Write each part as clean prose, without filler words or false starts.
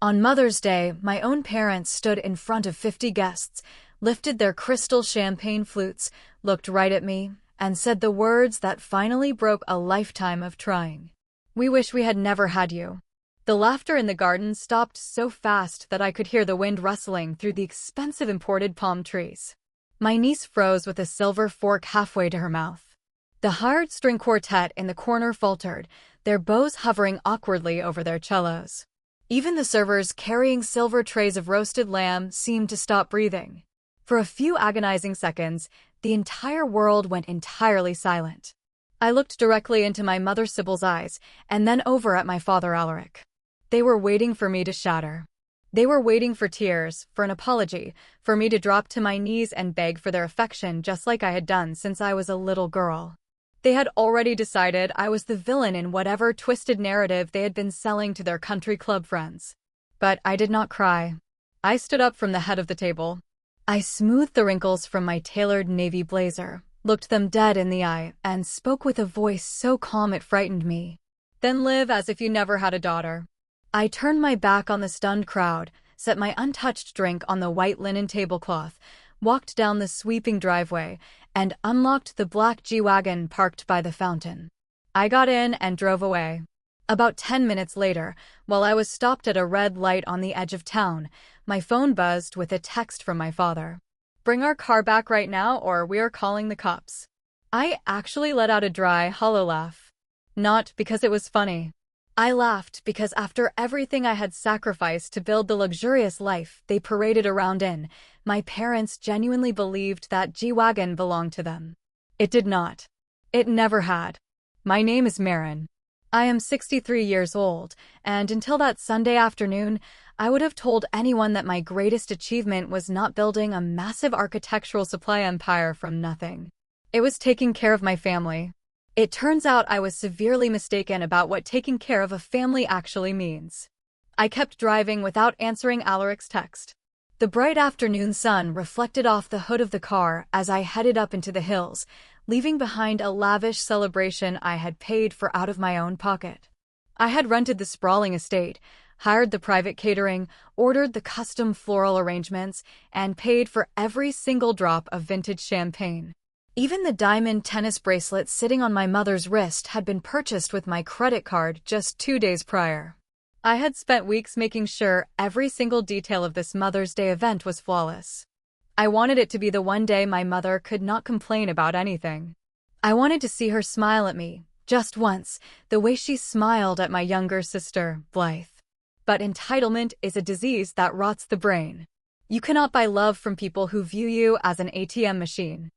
On Mother's Day, my own parents stood in front of 50 guests, lifted their crystal champagne flutes, looked right at me, and said the words that finally broke a lifetime of trying. "We wish we had never had you." The laughter in the garden stopped so fast that I could hear the wind rustling through the expensive imported palm trees. My niece froze with a silver fork halfway to her mouth. The hired string quartet in the corner faltered, their bows hovering awkwardly over their cellos. Even the servers carrying silver trays of roasted lamb seemed to stop breathing. For a few agonizing seconds, the entire world went entirely silent. I looked directly into my mother Sybil's eyes, and then over at my father Alaric. They were waiting for me to shatter. They were waiting for tears, for an apology, for me to drop to my knees and beg for their affection just like I had done since I was a little girl. They had already decided I was the villain in whatever twisted narrative they had been selling to their country club friends. But I did not cry. I stood up from the head of the table. I smoothed the wrinkles from my tailored navy blazer, looked them dead in the eye, and spoke with a voice so calm it frightened me. "Then live as if you never had a daughter." I turned my back on the stunned crowd, set my untouched drink on the white linen tablecloth, walked down the sweeping driveway, and unlocked the black G-Wagon parked by the fountain. I got in and drove away. About 10 minutes later, while I was stopped at a red light on the edge of town, my phone buzzed with a text from my father. "Bring our car back right now or we are calling the cops." I actually let out a dry, hollow laugh. Not because it was funny. I laughed because after everything I had sacrificed to build the luxurious life they paraded around in, my parents genuinely believed that G-Wagon belonged to them. It did not. It never had. My name is Marin. I am 63 years old, and until that Sunday afternoon, I would have told anyone that my greatest achievement was not building a massive architectural supply empire from nothing. It was taking care of my family. It turns out I was severely mistaken about what taking care of a family actually means. I kept driving without answering Alaric's text. The bright afternoon sun reflected off the hood of the car as I headed up into the hills, leaving behind a lavish celebration I had paid for out of my own pocket. I had rented the sprawling estate, hired the private catering, ordered the custom floral arrangements, and paid for every single drop of vintage champagne. Even the diamond tennis bracelet sitting on my mother's wrist had been purchased with my credit card just 2 days prior. I had spent weeks making sure every single detail of this Mother's Day event was flawless. I wanted it to be the one day my mother could not complain about anything. I wanted to see her smile at me, just once, the way she smiled at my younger sister, Blythe. But entitlement is a disease that rots the brain. You cannot buy love from people who view you as an ATM machine.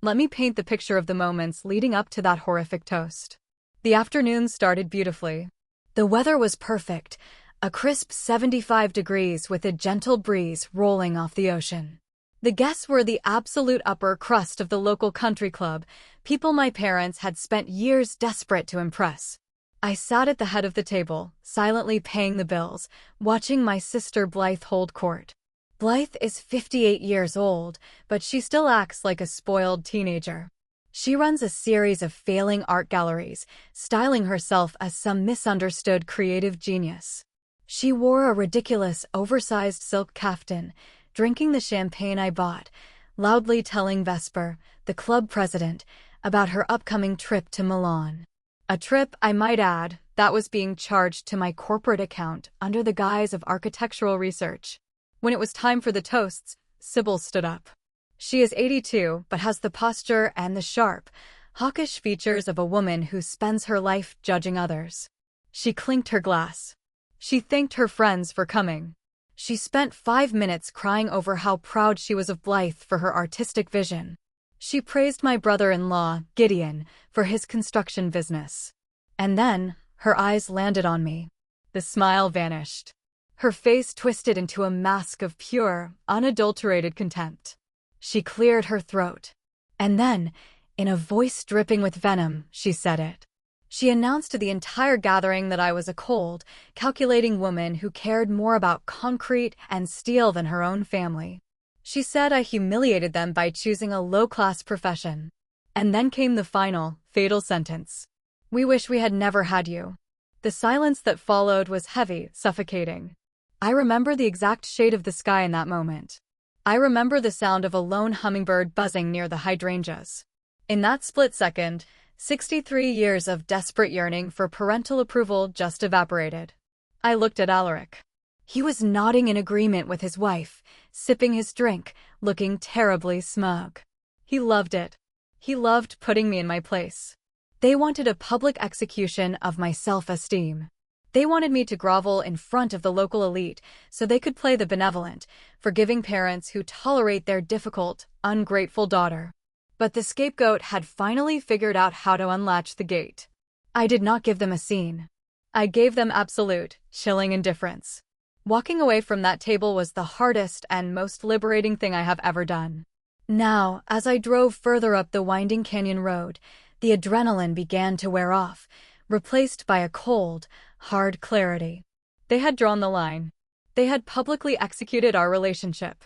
Let me paint the picture of the moments leading up to that horrific toast. The afternoon started beautifully. The weather was perfect, a crisp 75 degrees with a gentle breeze rolling off the ocean. The guests were the absolute upper crust of the local country club, people my parents had spent years desperate to impress. I sat at the head of the table, silently paying the bills, watching my sister Blythe hold court. Blythe is 58 years old, but she still acts like a spoiled teenager. She runs a series of failing art galleries, styling herself as some misunderstood creative genius. She wore a ridiculous, oversized silk kaftan, drinking the champagne I bought, loudly telling Vesper, the club president, about her upcoming trip to Milan. A trip, I might add, that was being charged to my corporate account under the guise of architectural research. When it was time for the toasts, Sybil stood up. She is 82, but has the posture and the sharp, hawkish features of a woman who spends her life judging others. She clinked her glass. She thanked her friends for coming. She spent 5 minutes crying over how proud she was of Blythe for her artistic vision. She praised my brother-in-law, Gideon, for his construction business. And then, her eyes landed on me. The smile vanished. Her face twisted into a mask of pure, unadulterated contempt. She cleared her throat. And then, in a voice dripping with venom, she said it. She announced to the entire gathering that I was a cold, calculating woman who cared more about concrete and steel than her own family. She said I humiliated them by choosing a low-class profession. And then came the final, fatal sentence. "We wish we had never had you." The silence that followed was heavy, suffocating. I remember the exact shade of the sky in that moment. I remember the sound of a lone hummingbird buzzing near the hydrangeas. In that split second, 63 years of desperate yearning for parental approval just evaporated. I looked at Alaric. He was nodding in agreement with his wife, sipping his drink, looking terribly smug. He loved it. He loved putting me in my place. They wanted a public execution of my self-esteem. They wanted me to grovel in front of the local elite so they could play the benevolent, forgiving parents who tolerate their difficult, ungrateful daughter. But the scapegoat had finally figured out how to unlatch the gate. I did not give them a scene. I gave them absolute, chilling indifference. Walking away from that table was the hardest and most liberating thing I have ever done. Now, as I drove further up the winding canyon road, the adrenaline began to wear off, replaced by a cold, hard clarity. They had drawn the line. They had publicly executed our relationship.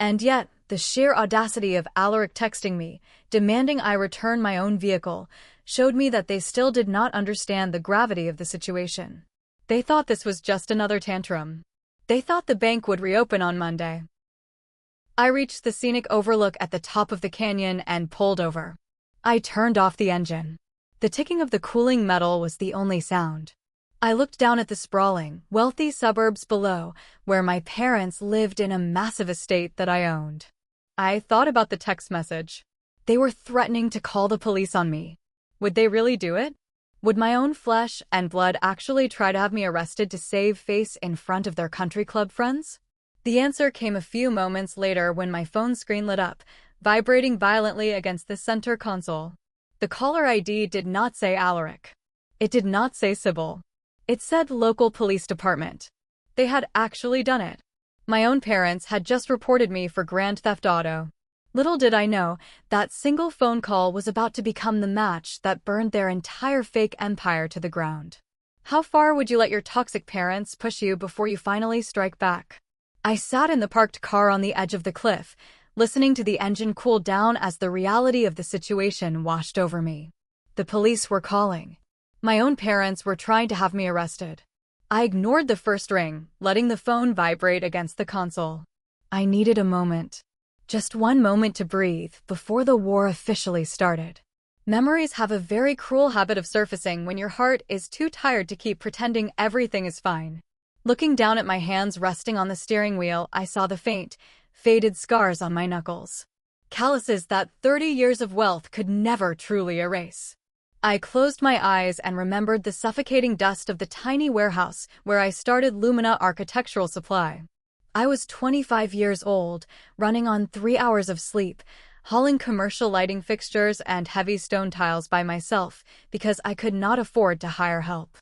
And yet, the sheer audacity of Alaric texting me, demanding I return my own vehicle, showed me that they still did not understand the gravity of the situation. They thought this was just another tantrum. They thought the bank would reopen on Monday. I reached the scenic overlook at the top of the canyon and pulled over. I turned off the engine. The ticking of the cooling metal was the only sound. I looked down at the sprawling, wealthy suburbs below, where my parents lived in a massive estate that I owned. I thought about the text message. They were threatening to call the police on me. Would they really do it? Would my own flesh and blood actually try to have me arrested to save face in front of their country club friends? The answer came a few moments later when my phone screen lit up, vibrating violently against the center console. The caller ID did not say Alaric. It did not say Sybil. It said local police department. They had actually done it. My own parents had just reported me for grand theft auto. Little did I know, that single phone call was about to become the match that burned their entire fake empire to the ground. How far would you let your toxic parents push you before you finally strike back? I sat in the parked car on the edge of the cliff, listening to the engine cool down as the reality of the situation washed over me. The police were calling. My own parents were trying to have me arrested. I ignored the first ring, letting the phone vibrate against the console. I needed a moment. Just one moment to breathe before the war officially started. Memories have a very cruel habit of surfacing when your heart is too tired to keep pretending everything is fine. Looking down at my hands resting on the steering wheel, I saw the faint, faded scars on my knuckles. Calluses that 30 years of wealth could never truly erase. I closed my eyes and remembered the suffocating dust of the tiny warehouse where I started Lumina Architectural Supply. I was 25 years old, running on 3 hours of sleep, hauling commercial lighting fixtures and heavy stone tiles by myself because I could not afford to hire help.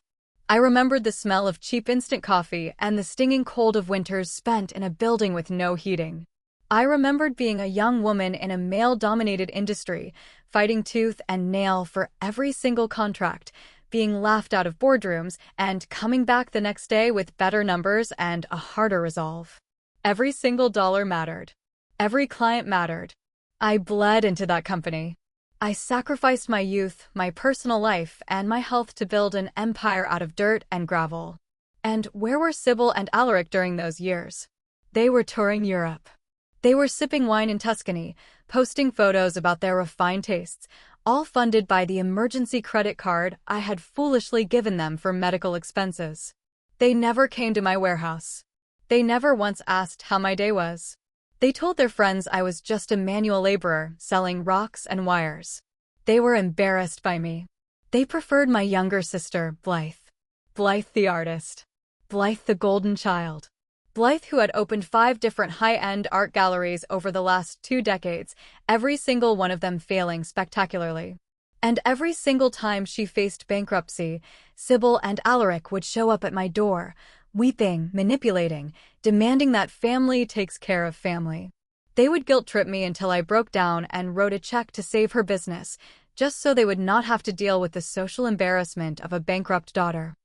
I remembered the smell of cheap instant coffee and the stinging cold of winters spent in a building with no heating. I remembered being a young woman in a male-dominated industry, fighting tooth and nail for every single contract, being laughed out of boardrooms, and coming back the next day with better numbers and a harder resolve. Every single dollar mattered. Every client mattered. I bled into that company. I sacrificed my youth, my personal life, and my health to build an empire out of dirt and gravel. And where were Sybil and Alaric during those years? They were touring Europe. They were sipping wine in Tuscany, posting photos about their refined tastes, all funded by the emergency credit card I had foolishly given them for medical expenses. They never came to my warehouse. They never once asked how my day was. They told their friends I was just a manual laborer selling rocks and wires. They were embarrassed by me. They preferred my younger sister, Blythe. Blythe the artist. Blythe the golden child. Blythe, who had opened 5 different high-end art galleries over the last 2 decades, every single one of them failing spectacularly. And every single time she faced bankruptcy, Sybil and Alaric would show up at my door, weeping, manipulating, demanding that family takes care of family. They would guilt-trip me until I broke down and wrote a check to save her business, just so they would not have to deal with the social embarrassment of a bankrupt daughter.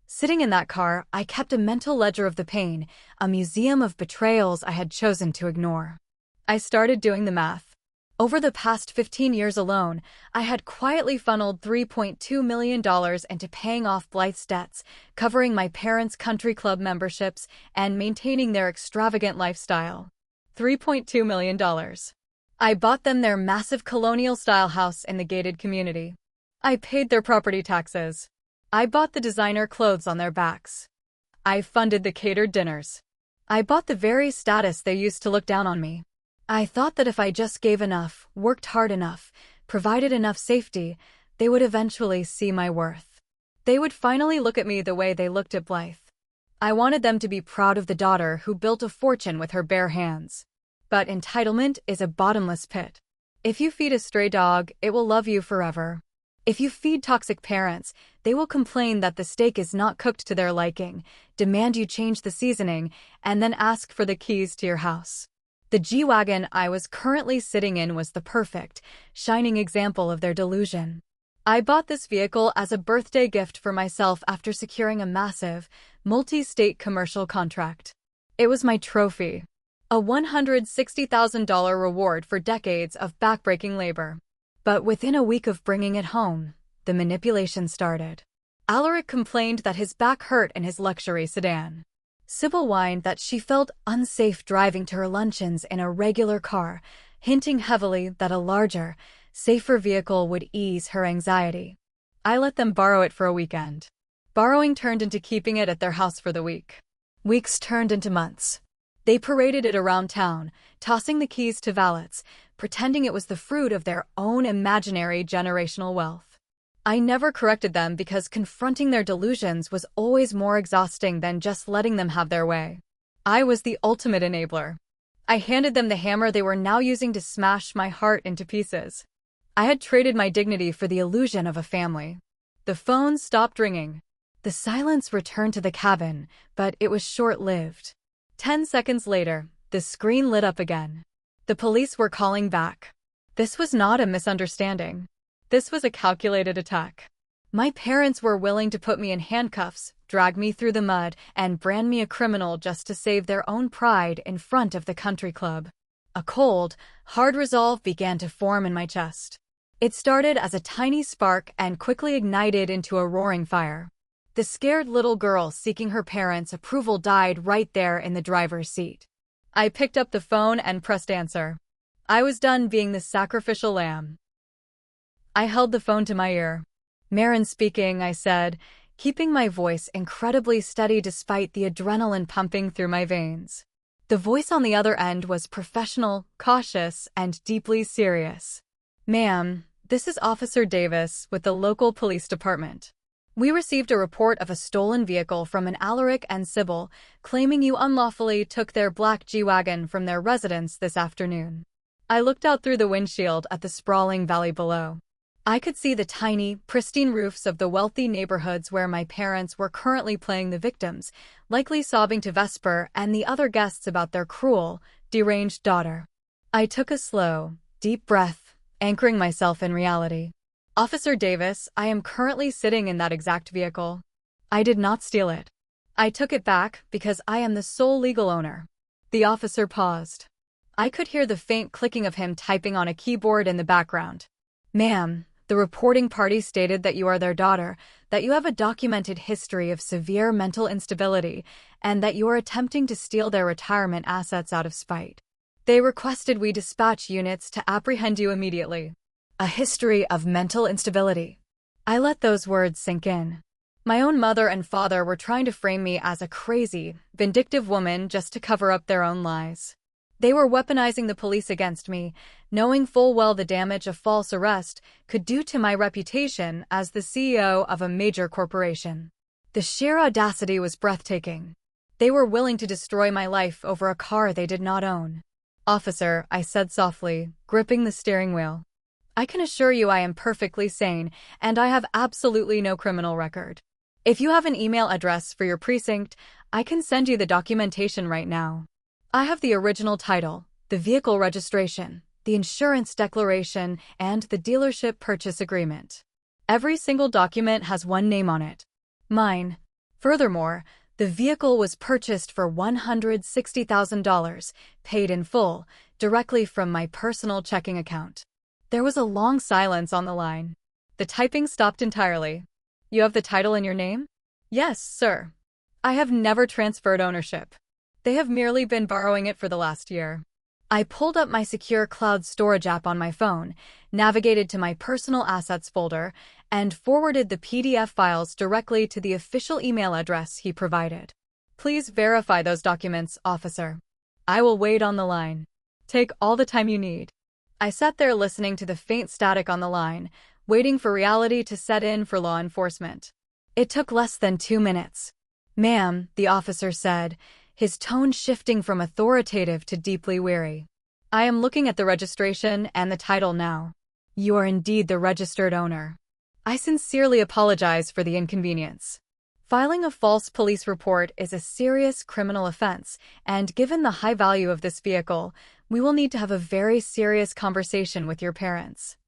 Sitting in that car, I kept a mental ledger of the pain, a museum of betrayals I had chosen to ignore. I started doing the math. Over the past 15 years alone, I had quietly funneled $3.2 million into paying off Blythe's debts, covering my parents' country club memberships, and maintaining their extravagant lifestyle. $3.2 million. I bought them their massive colonial-style house in the gated community. I paid their property taxes. I bought the designer clothes on their backs. I funded the catered dinners. I bought the very status they used to look down on me. I thought that if I just gave enough, worked hard enough, provided enough safety, they would eventually see my worth. They would finally look at me the way they looked at Blythe. I wanted them to be proud of the daughter who built a fortune with her bare hands. But entitlement is a bottomless pit. If you feed a stray dog, it will love you forever. If you feed toxic parents, they will complain that the steak is not cooked to their liking, demand you change the seasoning, and then ask for the keys to your house. The G-Wagon I was currently sitting in was the perfect, shining example of their delusion. I bought this vehicle as a birthday gift for myself after securing a massive, multi-state commercial contract. It was my trophy. A $160,000 reward for decades of backbreaking labor. But within a week of bringing it home, the manipulation started. Alaric complained that his back hurt in his luxury sedan. Sybil whined that she felt unsafe driving to her luncheons in a regular car, hinting heavily that a larger, safer vehicle would ease her anxiety. I let them borrow it for a weekend. Borrowing turned into keeping it at their house for the week. Weeks turned into months. They paraded it around town, tossing the keys to valets, pretending it was the fruit of their own imaginary generational wealth. I never corrected them because confronting their delusions was always more exhausting than just letting them have their way. I was the ultimate enabler. I handed them the hammer they were now using to smash my heart into pieces. I had traded my dignity for the illusion of a family. The phone stopped ringing. The silence returned to the cabin, but it was short-lived. 10 seconds later, the screen lit up again. The police were calling back. This was not a misunderstanding. This was a calculated attack. My parents were willing to put me in handcuffs, drag me through the mud, and brand me a criminal just to save their own pride in front of the country club. A cold, hard resolve began to form in my chest. It started as a tiny spark and quickly ignited into a roaring fire. The scared little girl seeking her parents' approval died right there in the driver's seat. I picked up the phone and pressed answer. I was done being the sacrificial lamb. I held the phone to my ear. "Marin speaking," I said, keeping my voice incredibly steady despite the adrenaline pumping through my veins. The voice on the other end was professional, cautious, and deeply serious. "Ma'am, this is Officer Davis with the local police department. We received a report of a stolen vehicle from an Alaric and Sybil, claiming you unlawfully took their black G-Wagon from their residence this afternoon." I looked out through the windshield at the sprawling valley below. I could see the tiny, pristine roofs of the wealthy neighborhoods where my parents were currently playing the victims, likely sobbing to Vesper and the other guests about their cruel, deranged daughter. I took a slow, deep breath, anchoring myself in reality. "Officer Davis, I am currently sitting in that exact vehicle. I did not steal it. I took it back because I am the sole legal owner." The officer paused. I could hear the faint clicking of him typing on a keyboard in the background. "Ma'am, the reporting party stated that you are their daughter, that you have a documented history of severe mental instability, and that you are attempting to steal their retirement assets out of spite. They requested we dispatch units to apprehend you immediately." A history of mental instability. I let those words sink in. My own mother and father were trying to frame me as a crazy, vindictive woman just to cover up their own lies. They were weaponizing the police against me, knowing full well the damage a false arrest could do to my reputation as the CEO of a major corporation. The sheer audacity was breathtaking. They were willing to destroy my life over a car they did not own. "Officer," I said softly, gripping the steering wheel. "I can assure you I am perfectly sane, and I have absolutely no criminal record. If you have an email address for your precinct, I can send you the documentation right now. I have the original title, the vehicle registration, the insurance declaration, and the dealership purchase agreement. Every single document has one name on it. Mine. Furthermore, The vehicle was purchased for $160,000, paid in full, directly from my personal checking account. There was a long silence on the line. The typing stopped entirely. You have the title in your name? Yes, sir. I have never transferred ownership. They have merely been borrowing it for the last year. I pulled up my secure cloud storage app on my phone, navigated to my personal assets folder, and forwarded the PDF files directly to the official email address he provided. Please verify those documents, officer. I will wait on the line. Take all the time you need. I sat there listening to the faint static on the line, waiting for reality to set in for law enforcement. It took less than 2 minutes. Ma'am, the officer said, his tone shifting from authoritative to deeply weary. I am looking at the registration and the title now. You are indeed the registered owner. I sincerely apologize for the inconvenience. Filing a false police report is a serious criminal offense, and given the high value of this vehicle, we will need to have a very serious conversation with your parents.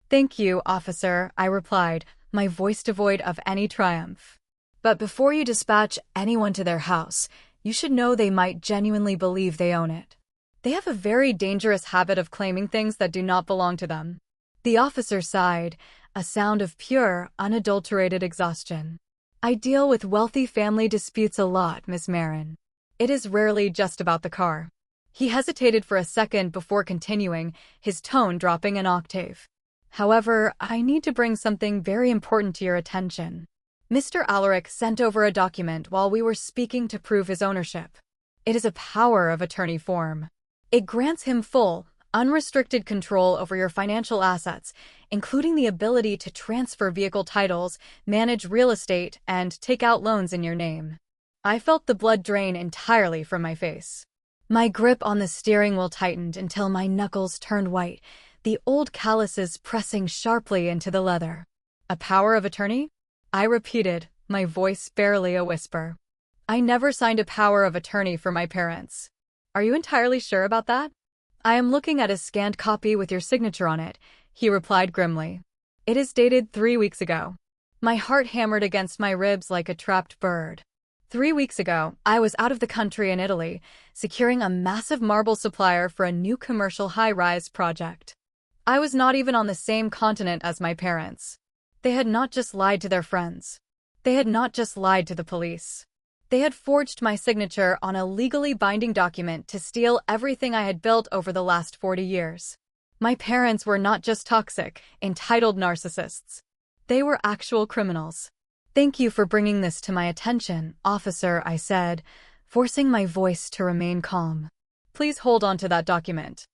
Thank you, officer, I replied, my voice devoid of any triumph. But before you dispatch anyone to their house, you should know they might genuinely believe they own it. They have a very dangerous habit of claiming things that do not belong to them. The officer sighed, a sound of pure, unadulterated exhaustion. I deal with wealthy family disputes a lot, Miss Marin. It is rarely just about the car. He hesitated for a second before continuing, his tone dropping an octave. However, I need to bring something very important to your attention. Mr. Alaric sent over a document while we were speaking to prove his ownership. It is a power of attorney form. It grants him full, unrestricted control over your financial assets, including the ability to transfer vehicle titles, manage real estate, and take out loans in your name. I felt the blood drain entirely from my face. My grip on the steering wheel tightened until my knuckles turned white, the old calluses pressing sharply into the leather. A power of attorney? I repeated, my voice barely a whisper. I never signed a power of attorney for my parents. Are you entirely sure about that? I am looking at a scanned copy with your signature on it, he replied grimly. It is dated 3 weeks ago. My heart hammered against my ribs like a trapped bird. 3 weeks ago, I was out of the country in Italy, securing a massive marble supplier for a new commercial high-rise project. I was not even on the same continent as my parents. They had not just lied to their friends. They had not just lied to the police. They had forged my signature on a legally binding document to steal everything I had built over the last 40 years. My parents were not just toxic, entitled narcissists. They were actual criminals. Thank you for bringing this to my attention, officer, I said, forcing my voice to remain calm. Please hold on to that document.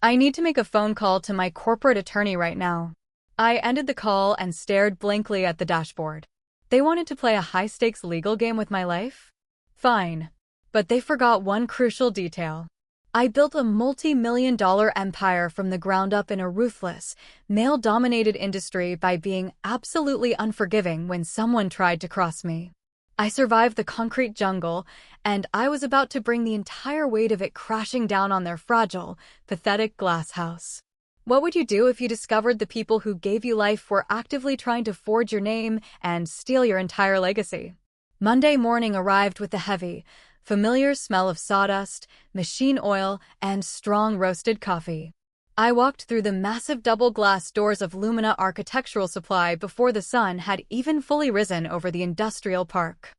I need to make a phone call to my corporate attorney right now. I ended the call and stared blankly at the dashboard. They wanted to play a high-stakes legal game with my life? Fine. But they forgot one crucial detail. I built a multi-million-dollar empire from the ground up in a ruthless, male-dominated industry by being absolutely unforgiving when someone tried to cross me. I survived the concrete jungle, and I was about to bring the entire weight of it crashing down on their fragile, pathetic glass house. What would you do if you discovered the people who gave you life were actively trying to forge your name and steal your entire legacy? Monday morning arrived with the heavy, familiar smell of sawdust, machine oil, and strong roasted coffee. I walked through the massive double-glass doors of Lumina Architectural Supply before the sun had even fully risen over the industrial park.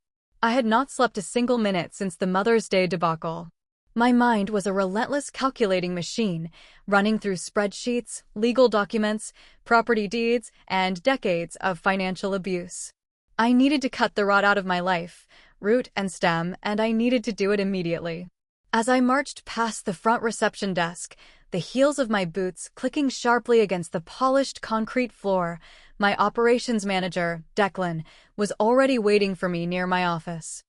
I had not slept a single minute since the Mother's Day debacle. My mind was a relentless calculating machine, running through spreadsheets, legal documents, property deeds, and decades of financial abuse. I needed to cut the rot out of my life, root and stem, and I needed to do it immediately. As I marched past the front reception desk, the heels of my boots clicking sharply against the polished concrete floor, my operations manager, Declan, was already waiting for me near my office.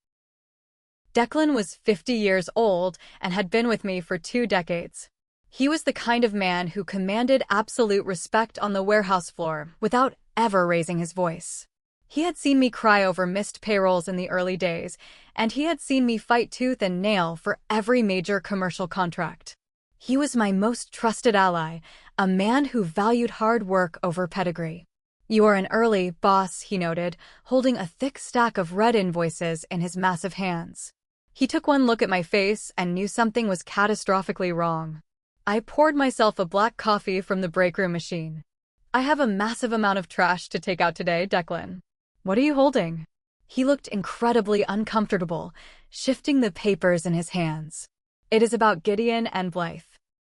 Declan was 50 years old and had been with me for 2 decades. He was the kind of man who commanded absolute respect on the warehouse floor without ever raising his voice. He had seen me cry over missed payrolls in the early days, and he had seen me fight tooth and nail for every major commercial contract. He was my most trusted ally, a man who valued hard work over pedigree. You are an early boss, he noted, holding a thick stack of red invoices in his massive hands. He took one look at my face and knew something was catastrophically wrong. I poured myself a black coffee from the break room machine. I have a massive amount of trash to take out today, Declan. What are you holding? He looked incredibly uncomfortable, shifting the papers in his hands. It is about Gideon and Blythe.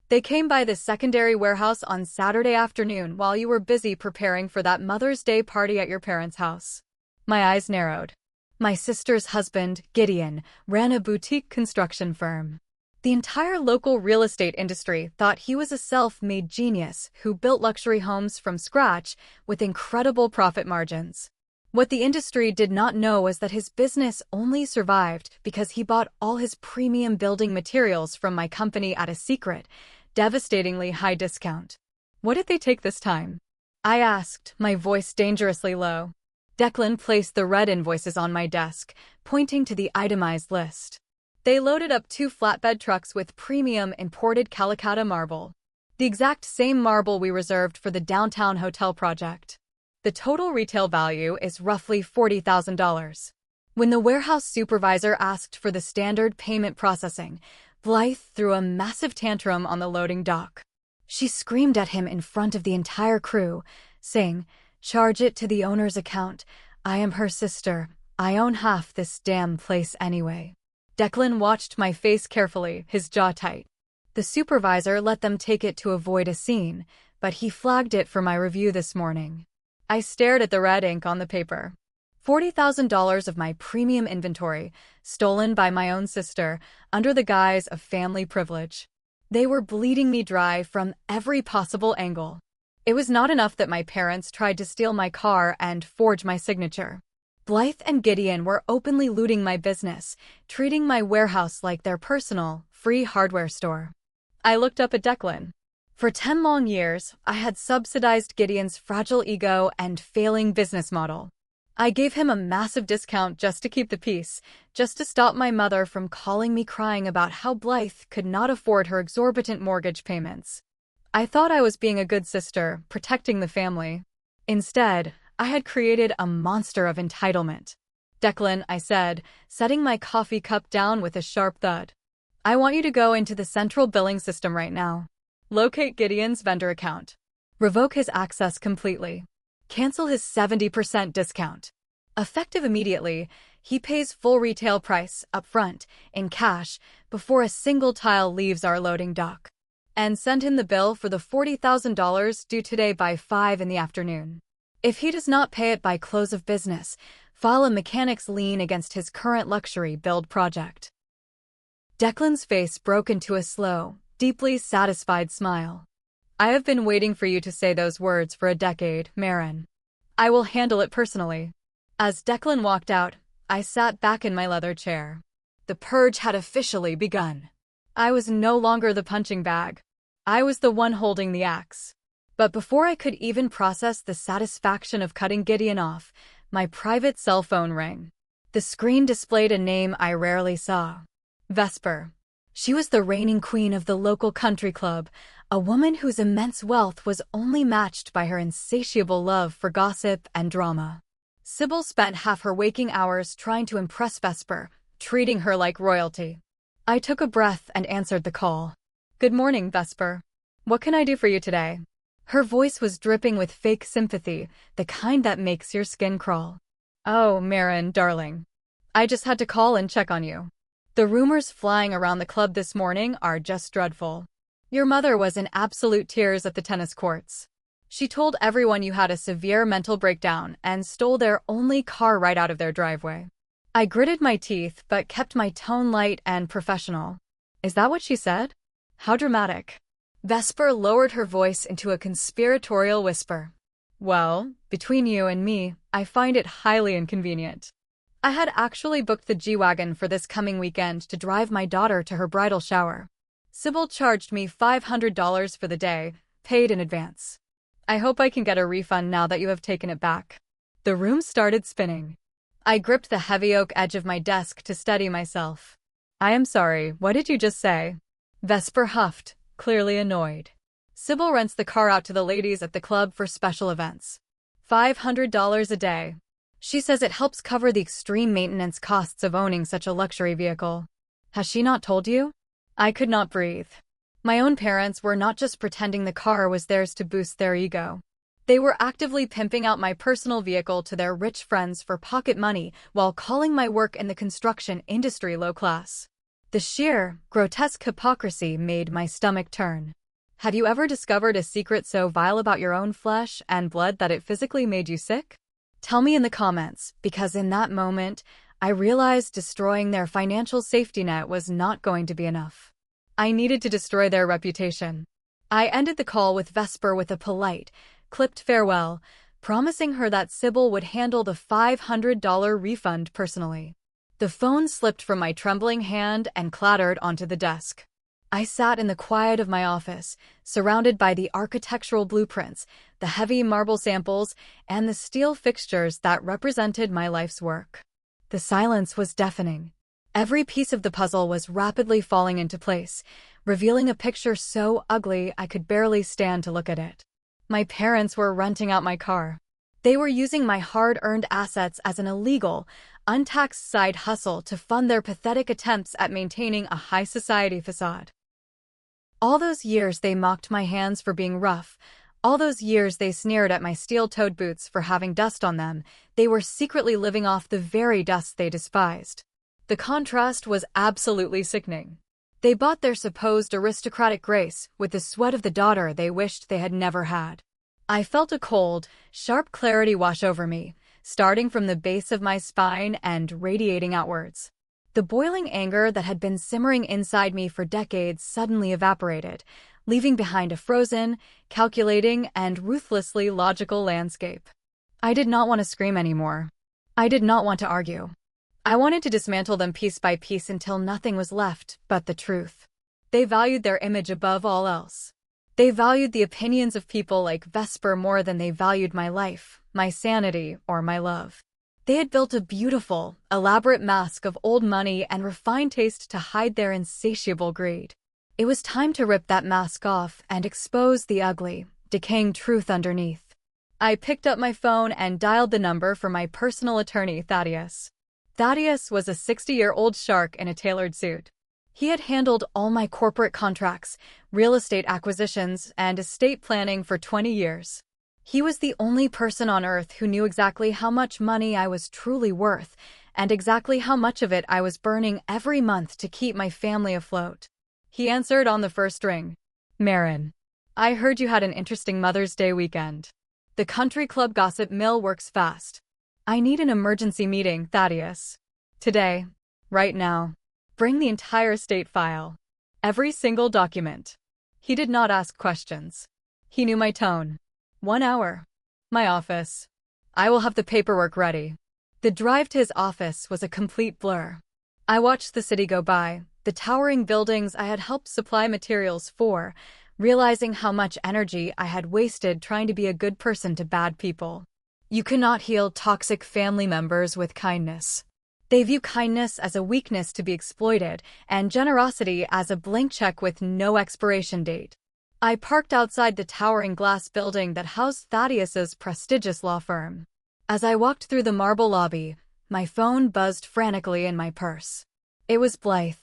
They came by the secondary warehouse on Saturday afternoon while you were busy preparing for that Mother's Day party at your parents' house. My eyes narrowed. My sister's husband, Gideon, ran a boutique construction firm. The entire local real estate industry thought he was a self-made genius who built luxury homes from scratch with incredible profit margins. What the industry did not know was that his business only survived because he bought all his premium building materials from my company at a secret, devastatingly high discount. What did they take this time? I asked, my voice dangerously low. Declan placed the red invoices on my desk, pointing to the itemized list. They loaded up 2 flatbed trucks with premium imported Calcutta marble. The exact same marble we reserved for the downtown hotel project. The total retail value is roughly $40,000. When the warehouse supervisor asked for the standard payment processing, Blythe threw a massive tantrum on the loading dock. She screamed at him in front of the entire crew, saying, "Charge it to the owner's account. I am her sister. I own half this damn place anyway." Declan watched my face carefully, his jaw tight. The supervisor let them take it to avoid a scene, but he flagged it for my review this morning. I stared at the red ink on the paper. $40,000 of my premium inventory, stolen by my own sister, under the guise of family privilege. They were bleeding me dry from every possible angle. It was not enough that my parents tried to steal my car and forge my signature. Blythe and Gideon were openly looting my business, treating my warehouse like their personal, free hardware store. I looked up at Declan. For 10 long years, I had subsidized Gideon's fragile ego and failing business model. I gave him a massive discount just to keep the peace, just to stop my mother from calling me crying about how Blythe could not afford her exorbitant mortgage payments. I thought I was being a good sister, protecting the family. Instead, I had created a monster of entitlement. "Declan," I said, setting my coffee cup down with a sharp thud. "I want you to go into the central billing system right now. Locate Gideon's vendor account. Revoke his access completely. Cancel his 70% discount. Effective immediately, he pays full retail price, upfront, in cash, before a single tile leaves our loading dock. And send him the bill for the $40,000 due today by 5 in the afternoon. If he does not pay it by close of business, file a mechanic's lien against his current luxury build project." Declan's face broke into a slow, deeply satisfied smile. "I have been waiting for you to say those words for a decade, Marin. I will handle it personally." As Declan walked out, I sat back in my leather chair. The purge had officially begun. I was no longer the punching bag. I was the one holding the axe. But before I could even process the satisfaction of cutting Gideon off, my private cell phone rang. The screen displayed a name I rarely saw. Vesper. She was the reigning queen of the local country club, a woman whose immense wealth was only matched by her insatiable love for gossip and drama. Sybil spent half her waking hours trying to impress Vesper, treating her like royalty. I took a breath and answered the call. "Good morning, Vesper. What can I do for you today?" Her voice was dripping with fake sympathy, the kind that makes your skin crawl. "Oh, Marin, darling. I just had to call and check on you. The rumors flying around the club this morning are just dreadful. Your mother was in absolute tears at the tennis courts. She told everyone you had a severe mental breakdown and stole their only car right out of their driveway." I gritted my teeth but kept my tone light and professional. "Is that what she said? How dramatic." Vesper lowered her voice into a conspiratorial whisper. "Well, between you and me, I find it highly inconvenient. I had actually booked the G-Wagon for this coming weekend to drive my daughter to her bridal shower. Sybil charged me $500 for the day, paid in advance. I hope I can get a refund now that you have taken it back." The room started spinning. I gripped the heavy oak edge of my desk to steady myself. "I am sorry, what did you just say?" Vesper huffed, clearly annoyed. "Sybil rents the car out to the ladies at the club for special events. $500 a day. She says it helps cover the extreme maintenance costs of owning such a luxury vehicle. Has she not told you? I could not breathe. My own parents were not just pretending the car was theirs to boost their ego. They were actively pimping out my personal vehicle to their rich friends for pocket money while calling my work in the construction industry low class. The sheer, grotesque hypocrisy made my stomach turn. Had you ever discovered a secret so vile about your own flesh and blood that it physically made you sick? Tell me in the comments, because in that moment, I realized destroying their financial safety net was not going to be enough. I needed to destroy their reputation. I ended the call with Vesper with a polite, clipped farewell, promising her that Sybil would handle the $500 refund personally. The phone slipped from my trembling hand and clattered onto the desk. I sat in the quiet of my office, surrounded by the architectural blueprints, the heavy marble samples, and the steel fixtures that represented my life's work. The silence was deafening. Every piece of the puzzle was rapidly falling into place, revealing a picture so ugly I could barely stand to look at it. My parents were renting out my car. They were using my hard-earned assets as an illegal, untaxed side hustle to fund their pathetic attempts at maintaining a high society facade. All those years they mocked my hands for being rough. All those years they sneered at my steel-toed boots for having dust on them. They were secretly living off the very dust they despised. The contrast was absolutely sickening. They bought their supposed aristocratic grace with the sweat of the daughter they wished they had never had. I felt a cold, sharp clarity wash over me, starting from the base of my spine and radiating outwards. The boiling anger that had been simmering inside me for decades suddenly evaporated, leaving behind a frozen, calculating, and ruthlessly logical landscape. I did not want to scream anymore. I did not want to argue. I wanted to dismantle them piece by piece until nothing was left but the truth. They valued their image above all else. They valued the opinions of people like Vesper more than they valued my life, my sanity, or my love. They had built a beautiful, elaborate mask of old money and refined taste to hide their insatiable greed. It was time to rip that mask off and expose the ugly, decaying truth underneath. I picked up my phone and dialed the number for my personal attorney, Thaddeus. Thaddeus was a 60-year-old shark in a tailored suit. He had handled all my corporate contracts, real estate acquisitions, and estate planning for 20 years. He was the only person on earth who knew exactly how much money I was truly worth, and exactly how much of it I was burning every month to keep my family afloat. He answered on the first ring. "Marin, I heard you had an interesting Mother's Day weekend. The country club gossip mill works fast. I need an emergency meeting, Thaddeus. Today. Right now. Bring the entire estate file. Every single document." He did not ask questions. He knew my tone. 1 hour. My office. I will have the paperwork ready. The drive to his office was a complete blur. I watched the city go by, the towering buildings I had helped supply materials for, realizing how much energy I had wasted trying to be a good person to bad people. You cannot heal toxic family members with kindness. They view kindness as a weakness to be exploited, and generosity as a blank check with no expiration date. I parked outside the towering glass building that housed Thaddeus's prestigious law firm. As I walked through the marble lobby, my phone buzzed frantically in my purse. It was Blythe.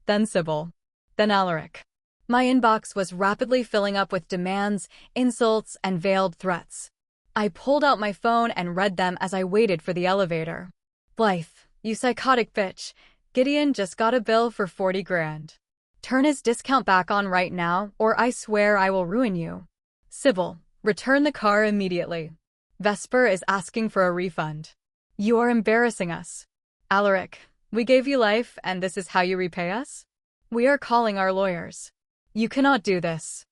Then Sybil. Then Alaric. My inbox was rapidly filling up with demands, insults, and veiled threats. I pulled out my phone and read them as I waited for the elevator. "Blythe, you psychotic bitch. Gideon just got a bill for 40 grand. Turn his discount back on right now, or I swear I will ruin you. Sybil, return the car immediately. Vesper is asking for a refund. You are embarrassing us. Alaric, we gave you life and this is how you repay us? We are calling our lawyers. You cannot do this."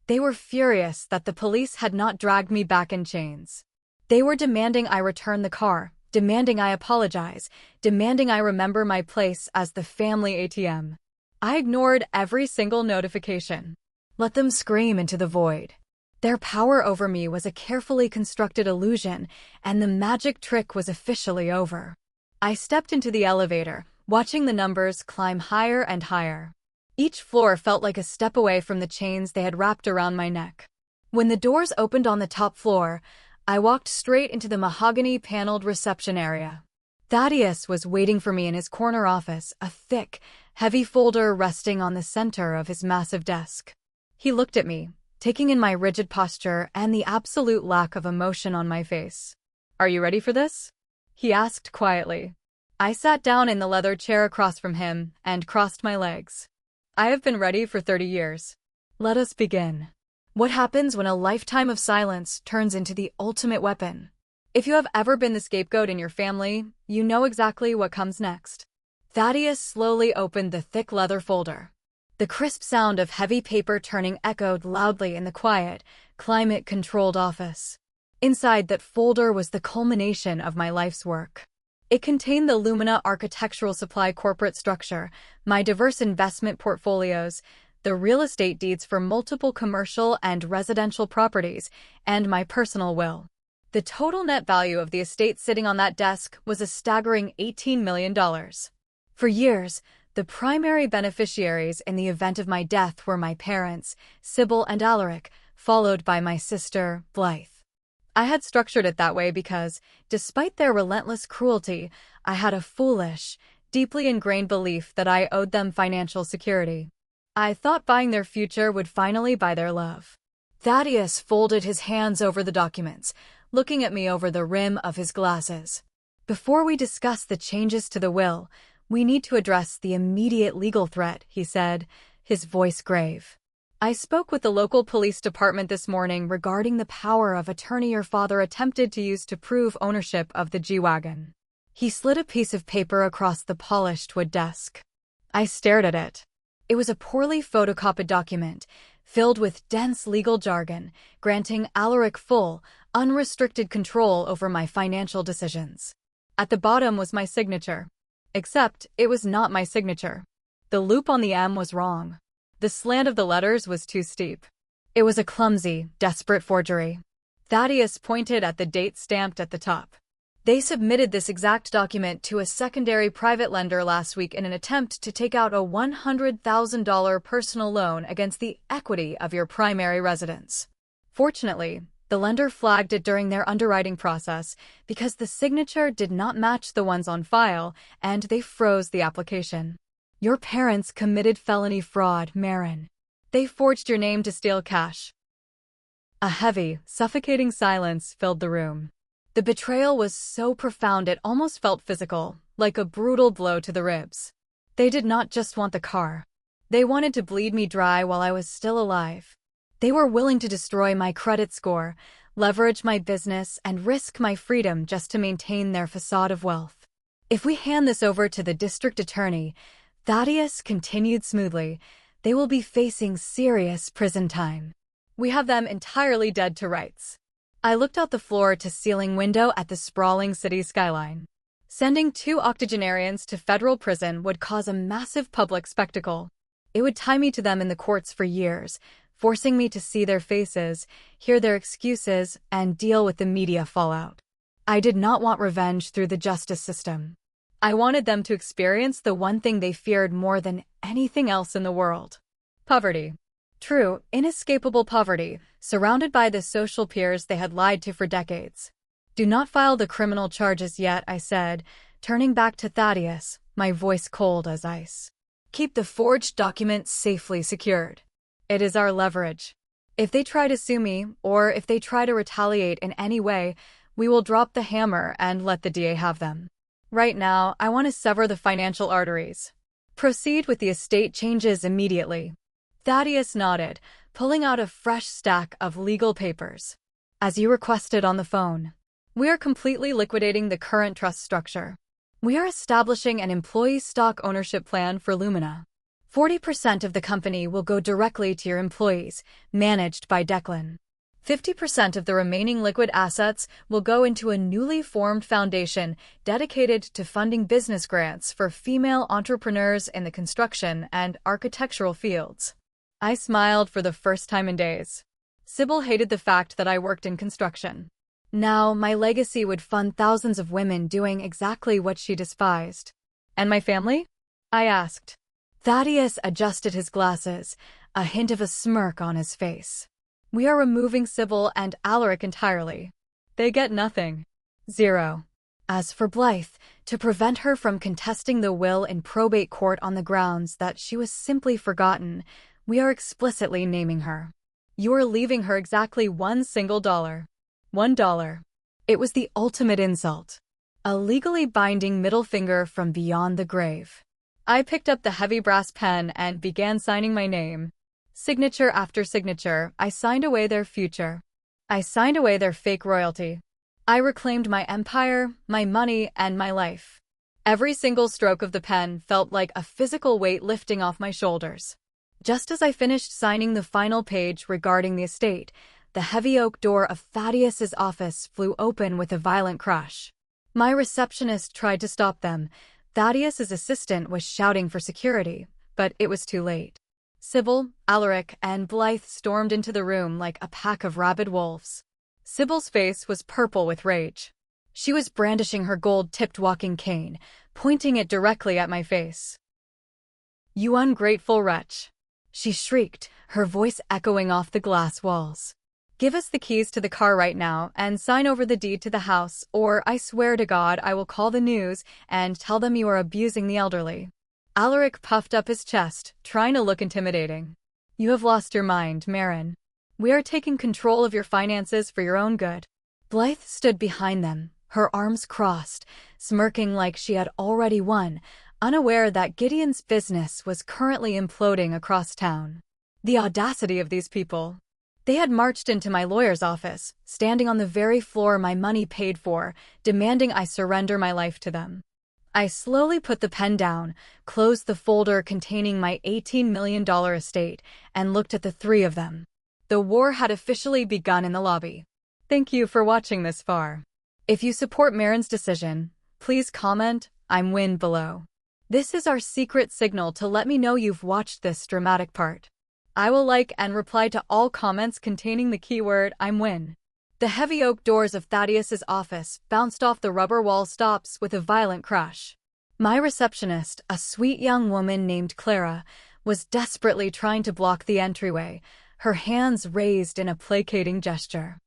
They were furious that the police had not dragged me back in chains. They were demanding I return the car, demanding I apologize, demanding I remember my place as the family ATM. I ignored every single notification. Let them scream into the void. Their power over me was a carefully constructed illusion, and the magic trick was officially over. I stepped into the elevator, watching the numbers climb higher and higher. Each floor felt like a step away from the chains they had wrapped around my neck. When the doors opened on the top floor, I walked straight into the mahogany-paneled reception area. Thaddeus was waiting for me in his corner office, a thick, heavy folder resting on the center of his massive desk. He looked at me, taking in my rigid posture and the absolute lack of emotion on my face. "Are you ready for this?" he asked quietly. I sat down in the leather chair across from him and crossed my legs. "I have been ready for 30 years. Let us begin." What happens when a lifetime of silence turns into the ultimate weapon? If you have ever been the scapegoat in your family, you know exactly what comes next. Thaddeus slowly opened the thick leather folder. The crisp sound of heavy paper turning echoed loudly in the quiet, climate-controlled office. Inside that folder was the culmination of my life's work. It contained the Lumina Architectural Supply corporate structure, my diverse investment portfolios, the real estate deeds for multiple commercial and residential properties, and my personal will. The total net value of the estate sitting on that desk was a staggering $18 million. For years, the primary beneficiaries in the event of my death were my parents, Sybil and Alaric, followed by my sister, Blythe. I had structured it that way because, despite their relentless cruelty, I had a foolish, deeply ingrained belief that I owed them financial security. I thought buying their future would finally buy their love. Thaddeus folded his hands over the documents, looking at me over the rim of his glasses. "Before we discuss the changes to the will, we need to address the immediate legal threat," he said, his voice grave. "I spoke with the local police department this morning regarding the power of attorney your father attempted to use to prove ownership of the G-Wagon." He slid a piece of paper across the polished wood desk. I stared at it. It was a poorly photocopied document, filled with dense legal jargon, granting Alaric full, unrestricted control over my financial decisions. At the bottom was my signature. Except, it was not my signature. The loop on the M was wrong. The slant of the letters was too steep. It was a clumsy, desperate forgery. Thaddeus pointed at the date stamped at the top. "They submitted this exact document to a secondary private lender last week in an attempt to take out a $100,000 personal loan against the equity of your primary residence. Fortunately, the lender flagged it during their underwriting process because the signature did not match the ones on file, and they froze the application. Your parents committed felony fraud, Marin. They forged your name to steal cash." A heavy, suffocating silence filled the room. The betrayal was so profound it almost felt physical, like a brutal blow to the ribs. They did not just want the car. They wanted to bleed me dry while I was still alive. They were willing to destroy my credit score, leverage my business, and risk my freedom just to maintain their facade of wealth. "If we hand this over to the district attorney," Thaddeus continued smoothly, "they will be facing serious prison time. We have them entirely dead to rights." I looked out the floor-to-ceiling window at the sprawling city skyline. Sending 2 octogenarians to federal prison would cause a massive public spectacle. It would tie me to them in the courts for years, forcing me to see their faces, hear their excuses, and deal with the media fallout. I did not want revenge through the justice system. I wanted them to experience the one thing they feared more than anything else in the world: poverty. True, inescapable poverty, surrounded by the social peers they had lied to for decades. "Do not file the criminal charges yet," I said, turning back to Thaddeus, my voice cold as ice. "Keep the forged documents safely secured. It is our leverage. If they try to sue me, or if they try to retaliate in any way, we will drop the hammer and let the DA have them. Right now, I want to sever the financial arteries. Proceed with the estate changes immediately." Thaddeus nodded, pulling out a fresh stack of legal papers. "As you requested on the phone. We are completely liquidating the current trust structure. We are establishing an employee stock ownership plan for Lumina. 40% of the company will go directly to your employees, managed by Declan. 50% of the remaining liquid assets will go into a newly formed foundation dedicated to funding business grants for female entrepreneurs in the construction and architectural fields." I smiled for the first time in days. Sybil hated the fact that I worked in construction. Now, my legacy would fund thousands of women doing exactly what she despised. "And my family?" I asked. Thaddeus adjusted his glasses, a hint of a smirk on his face. "We are removing Sybil and Alaric entirely. They get nothing. Zero. As for Blythe, to prevent her from contesting the will in probate court on the grounds that she was simply forgotten, we are explicitly naming her. You are leaving her exactly $1. $1. It was the ultimate insult. A legally binding middle finger from beyond the grave. I picked up the heavy brass pen and began signing my name. Signature after signature, I signed away their future. I signed away their fake royalty. I reclaimed my empire, my money, and my life. Every single stroke of the pen felt like a physical weight lifting off my shoulders. Just as I finished signing the final page regarding the estate, the heavy oak door of Thaddeus's office flew open with a violent crash. My receptionist tried to stop them. Thaddeus's assistant was shouting for security, but it was too late. Sybil, Alaric, and Blythe stormed into the room like a pack of rabid wolves. Sybil's face was purple with rage. She was brandishing her gold-tipped walking cane, pointing it directly at my face. "You ungrateful wretch!" she shrieked, her voice echoing off the glass walls. "Give us the keys to the car right now and sign over the deed to the house, or I swear to God I will call the news and tell them you are abusing the elderly." Alaric puffed up his chest, trying to look intimidating. "You have lost your mind, Marin. We are taking control of your finances for your own good." Blythe stood behind them, her arms crossed, smirking like she had already won, unaware that Gideon's business was currently imploding across town. The audacity of these people. They had marched into my lawyer's office, standing on the very floor my money paid for, demanding I surrender my life to them. I slowly put the pen down, closed the folder containing my $18 million estate, and looked at the three of them. The war had officially begun in the lobby. Thank you for watching this far. If you support Marin's decision, please comment, "I'm win" below. This is our secret signal to let me know you've watched this dramatic part. I will like and reply to all comments containing the keyword "I'm win." The heavy oak doors of Thaddeus's office bounced off the rubber wall stops with a violent crash. My receptionist, a sweet young woman named Clara, was desperately trying to block the entryway, her hands raised in a placating gesture.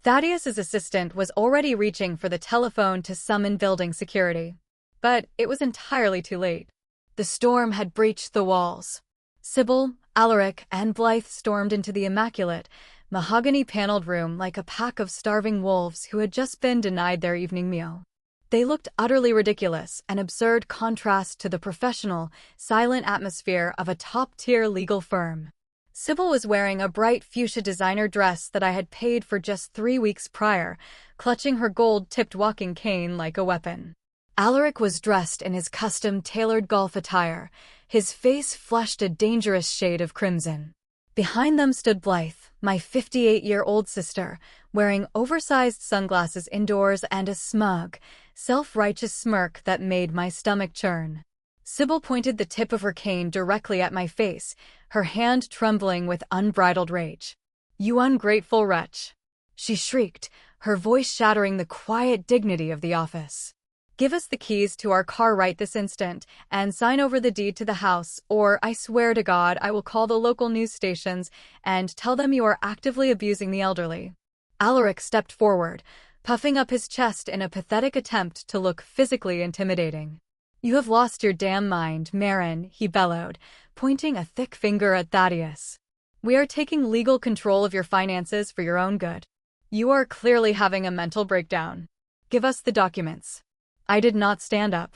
Thaddeus's assistant was already reaching for the telephone to summon building security. But it was entirely too late. The storm had breached the walls. Sybil, Alaric, and Blythe stormed into the immaculate, mahogany-paneled room like a pack of starving wolves who had just been denied their evening meal. They looked utterly ridiculous, an absurd contrast to the professional, silent atmosphere of a top-tier legal firm. Sybil was wearing a bright fuchsia designer dress that I had paid for just 3 weeks prior, clutching her gold-tipped walking cane like a weapon. Alaric was dressed in his custom-tailored golf attire, his face flushed a dangerous shade of crimson. Behind them stood Blythe, my 58-year-old sister, wearing oversized sunglasses indoors and a smug, self-righteous smirk that made my stomach churn. Sybil pointed the tip of her cane directly at my face, her hand trembling with unbridled rage. "You ungrateful wretch!" she shrieked, her voice shattering the quiet dignity of the office. "Give us the keys to our car right this instant, and sign over the deed to the house, or I swear to God I will call the local news stations and tell them you are actively abusing the elderly." Alaric stepped forward, puffing up his chest in a pathetic attempt to look physically intimidating. "You have lost your damn mind, Marin," he bellowed, pointing a thick finger at Thaddeus. "We are taking legal control of your finances for your own good. You are clearly having a mental breakdown. Give us the documents." I did not stand up.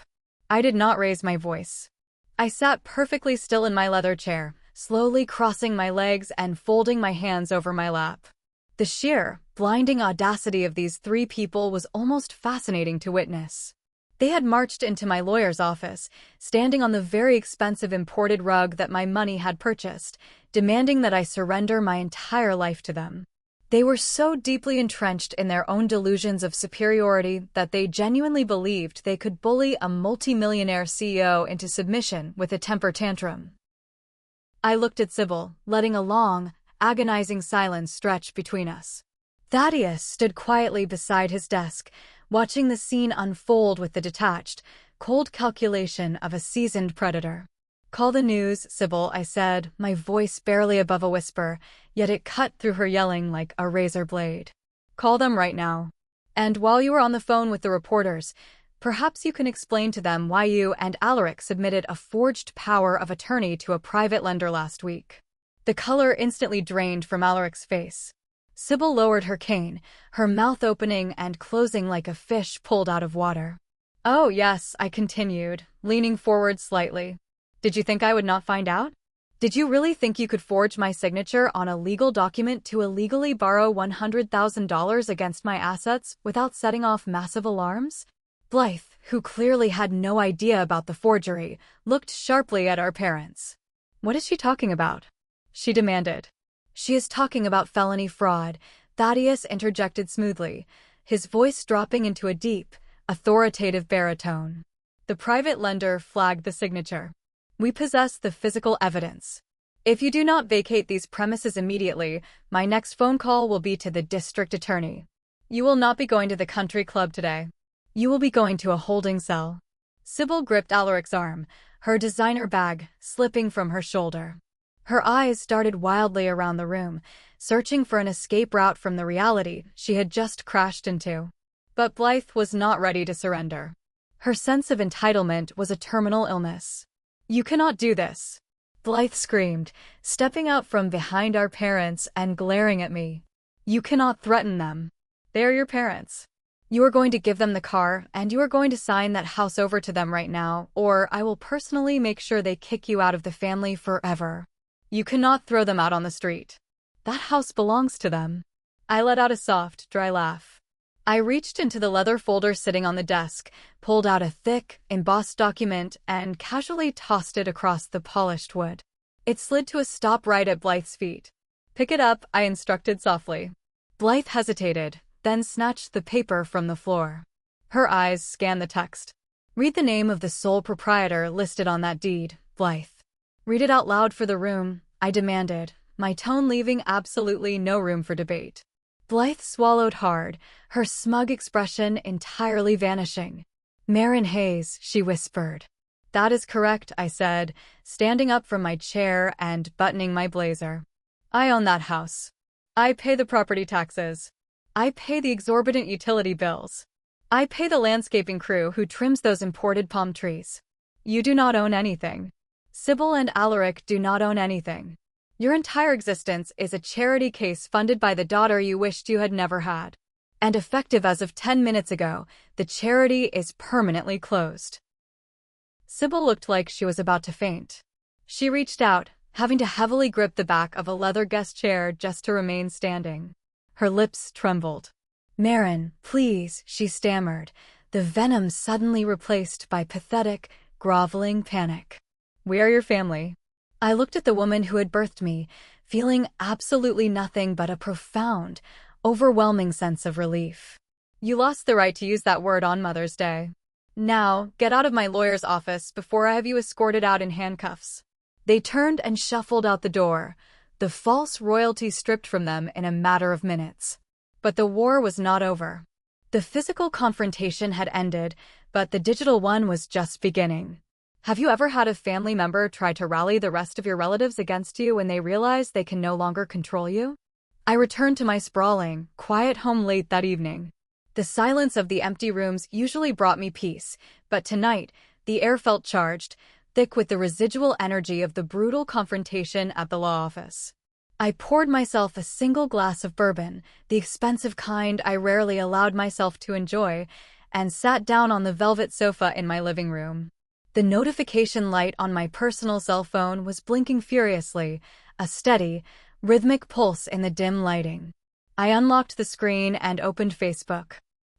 I did not raise my voice. I sat perfectly still in my leather chair, slowly crossing my legs and folding my hands over my lap. The sheer, blinding audacity of these three people was almost fascinating to witness. They had marched into my lawyer's office, standing on the very expensive imported rug that my money had purchased, demanding that I surrender my entire life to them. They were so deeply entrenched in their own delusions of superiority that they genuinely believed they could bully a multimillionaire CEO into submission with a temper tantrum. I looked at Sybil, letting a long, agonizing silence stretch between us. Thaddeus stood quietly beside his desk, watching the scene unfold with the detached, cold calculation of a seasoned predator. "Call the news, Sybil," I said, my voice barely above a whisper, yet it cut through her yelling like a razor blade. "Call them right now." And while you were on the phone with the reporters, perhaps you can explain to them why you and Alaric submitted a forged power of attorney to a private lender last week. The color instantly drained from Alaric's face. Sybil lowered her cane, her mouth opening and closing like a fish pulled out of water. Oh, yes, I continued, leaning forward slightly. Did you think I would not find out? Did you really think you could forge my signature on a legal document to illegally borrow $100,000 against my assets without setting off massive alarms? Blythe, who clearly had no idea about the forgery, looked sharply at our parents. What is she talking about? She demanded. She is talking about felony fraud, Thaddeus interjected smoothly, his voice dropping into a deep, authoritative baritone. The private lender flagged the signature. We possess the physical evidence. If you do not vacate these premises immediately, my next phone call will be to the district attorney. You will not be going to the country club today. You will be going to a holding cell. Sybil gripped Alaric's arm, her designer bag slipping from her shoulder. Her eyes darted wildly around the room, searching for an escape route from the reality she had just crashed into. But Blythe was not ready to surrender. Her sense of entitlement was a terminal illness. You cannot do this, Blythe screamed, stepping out from behind our parents and glaring at me. You cannot threaten them. They are your parents. You are going to give them the car, and you are going to sign that house over to them right now, or I will personally make sure they kick you out of the family forever. You cannot throw them out on the street. That house belongs to them. I let out a soft, dry laugh. I reached into the leather folder sitting on the desk, pulled out a thick, embossed document, and casually tossed it across the polished wood. It slid to a stop right at Blythe's feet. Pick it up, I instructed softly. Blythe hesitated, then snatched the paper from the floor. Her eyes scanned the text. Read the name of the sole proprietor listed on that deed, Blythe. Read it out loud for the room, I demanded, my tone leaving absolutely no room for debate. Blythe swallowed hard, her smug expression entirely vanishing. Marin Hayes, she whispered. That is correct, I said, standing up from my chair and buttoning my blazer. I own that house. I pay the property taxes. I pay the exorbitant utility bills. I pay the landscaping crew who trims those imported palm trees. You do not own anything. Sybil and Alaric do not own anything. Your entire existence is a charity case funded by the daughter you wished you had never had. And effective as of 10 minutes ago, the charity is permanently closed. Sybil looked like she was about to faint. She reached out, having to heavily grip the back of a leather guest chair just to remain standing. Her lips trembled. Marin, please, she stammered, the venom suddenly replaced by pathetic, groveling panic. We are your family. I looked at the woman who had birthed me, feeling absolutely nothing but a profound, overwhelming sense of relief. You lost the right to use that word on Mother's Day. Now, get out of my lawyer's office before I have you escorted out in handcuffs. They turned and shuffled out the door, the false royalty stripped from them in a matter of minutes. But the war was not over. The physical confrontation had ended, but the digital one was just beginning. Have you ever had a family member try to rally the rest of your relatives against you when they realize they can no longer control you? I returned to my sprawling, quiet home late that evening. The silence of the empty rooms usually brought me peace, but tonight, the air felt charged, thick with the residual energy of the brutal confrontation at the law office. I poured myself a single glass of bourbon, the expensive kind I rarely allowed myself to enjoy, and sat down on the velvet sofa in my living room. The notification light on my personal cell phone was blinking furiously, a steady, rhythmic pulse in the dim lighting. I unlocked the screen and opened Facebook.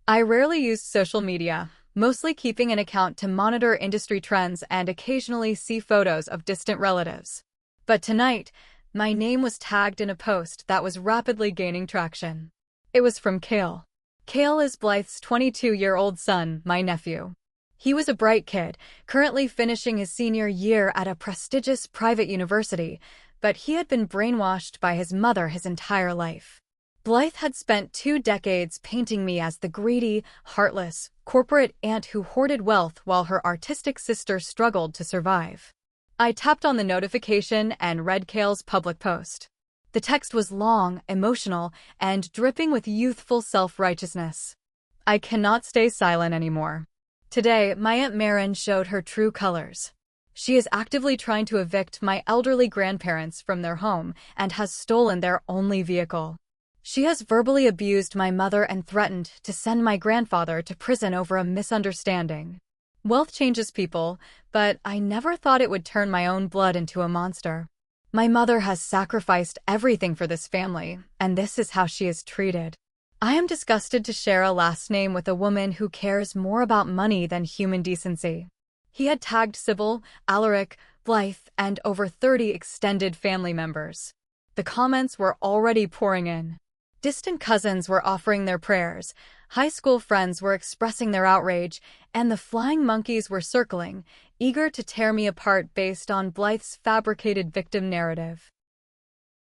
I rarely used social media, mostly keeping an account to monitor industry trends and occasionally see photos of distant relatives. But tonight, my name was tagged in a post that was rapidly gaining traction. It was from Cale. Cale is Blythe's 22-year-old son, my nephew. He was a bright kid, currently finishing his senior year at a prestigious private university, but he had been brainwashed by his mother his entire life. Blythe had spent 2 decades painting me as the greedy, heartless, corporate aunt who hoarded wealth while her artistic sister struggled to survive. I tapped on the notification and read Cale's public post. The text was long, emotional, and dripping with youthful self-righteousness. I cannot stay silent anymore. Today, my Aunt Marin showed her true colors. She is actively trying to evict my elderly grandparents from their home and has stolen their only vehicle. She has verbally abused my mother and threatened to send my grandfather to prison over a misunderstanding. Wealth changes people, but I never thought it would turn my own blood into a monster. My mother has sacrificed everything for this family, and this is how she is treated. I am disgusted to share a last name with a woman who cares more about money than human decency. He had tagged Sybil, Alaric, Blythe, and over 30 extended family members. The comments were already pouring in. Distant cousins were offering their prayers, high school friends were expressing their outrage, and the flying monkeys were circling, eager to tear me apart based on Blythe's fabricated victim narrative.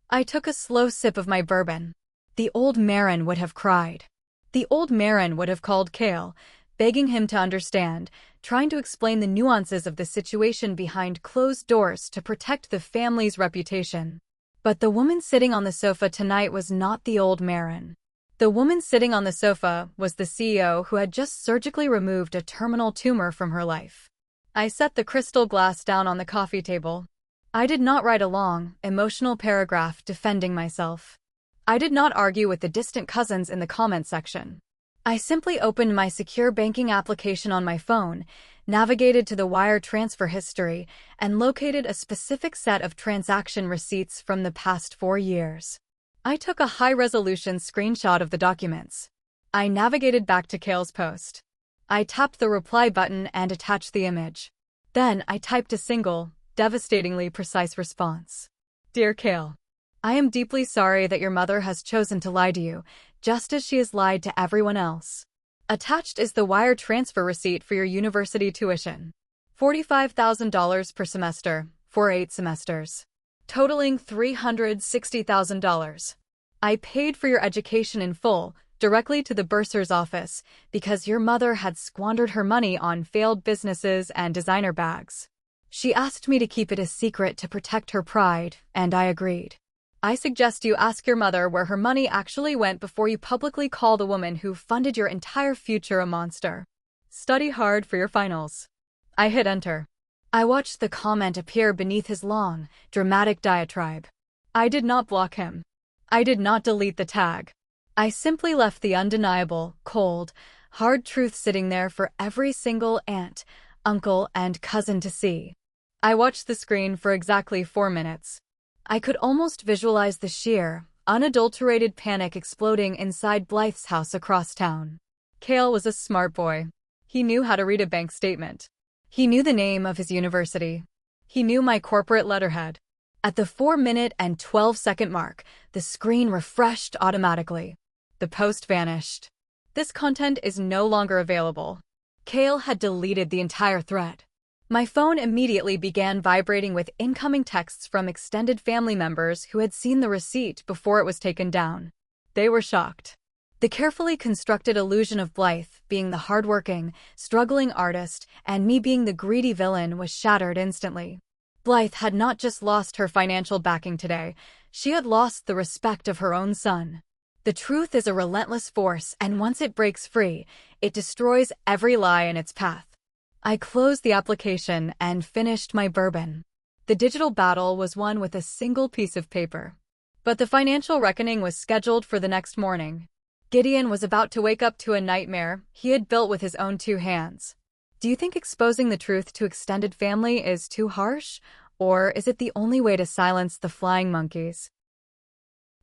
I took a slow sip of my bourbon. The old Marin would have cried. The old Marin would have called Cale, begging him to understand, trying to explain the nuances of the situation behind closed doors to protect the family's reputation. But the woman sitting on the sofa tonight was not the old Marin. The woman sitting on the sofa was the CEO who had just surgically removed a terminal tumor from her life. I set the crystal glass down on the coffee table. I did not write a long, emotional paragraph defending myself. I did not argue with the distant cousins in the comment section. I simply opened my secure banking application on my phone, navigated to the wire transfer history, and located a specific set of transaction receipts from the past 4 years. I took a high-resolution screenshot of the documents. I navigated back to Cale's post. I tapped the reply button and attached the image. Then I typed a single, devastatingly precise response. Dear Cale, I am deeply sorry that your mother has chosen to lie to you, just as she has lied to everyone else. Attached is the wire transfer receipt for your university tuition. $45,000 per semester, for 8 semesters. Totaling $360,000. I paid for your education in full, directly to the bursar's office, because your mother had squandered her money on failed businesses and designer bags. She asked me to keep it a secret to protect her pride, and I agreed. I suggest you ask your mother where her money actually went before you publicly call the woman who funded your entire future a monster. Study hard for your finals. I hit enter. I watched the comment appear beneath his long, dramatic diatribe. I did not block him. I did not delete the tag. I simply left the undeniable, cold, hard truth sitting there for every single aunt, uncle, and cousin to see. I watched the screen for exactly 4 minutes. I could almost visualize the sheer, unadulterated panic exploding inside Blythe's house across town. Cale was a smart boy. He knew how to read a bank statement. He knew the name of his university. He knew my corporate letterhead. At the 4-minute and 12-second mark, the screen refreshed automatically. The post vanished. This content is no longer available. Cale had deleted the entire thread. My phone immediately began vibrating with incoming texts from extended family members who had seen the receipt before it was taken down. They were shocked. The carefully constructed illusion of Blythe being the hardworking, struggling artist and me being the greedy villain was shattered instantly. Blythe had not just lost her financial backing today, she had lost the respect of her own son. The truth is a relentless force, and once it breaks free, it destroys every lie in its path. I closed the application and finished my bourbon. The digital battle was won with a single piece of paper. But the financial reckoning was scheduled for the next morning. Gideon was about to wake up to a nightmare he had built with his own 2 hands. Do you think exposing the truth to extended family is too harsh? Or is it the only way to silence the flying monkeys?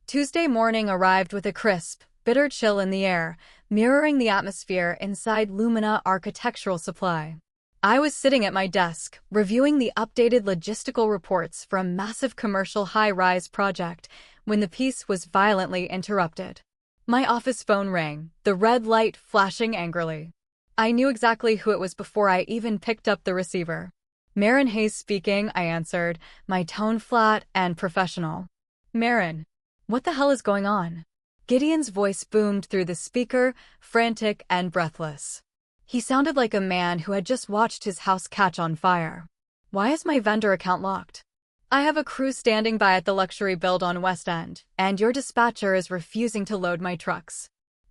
Tuesday morning arrived with a crisp, bitter chill in the air, mirroring the atmosphere inside Lumina Architectural Supply. I was sitting at my desk, reviewing the updated logistical reports for a massive commercial high-rise project, when the piece was violently interrupted. My office phone rang, the red light flashing angrily. I knew exactly who it was before I even picked up the receiver. Marin Hayes speaking, I answered, my tone flat and professional. Marin, what the hell is going on? Gideon's voice boomed through the speaker, frantic and breathless. He sounded like a man who had just watched his house catch on fire. Why is my vendor account locked? I have a crew standing by at the luxury build on West End, and your dispatcher is refusing to load my trucks.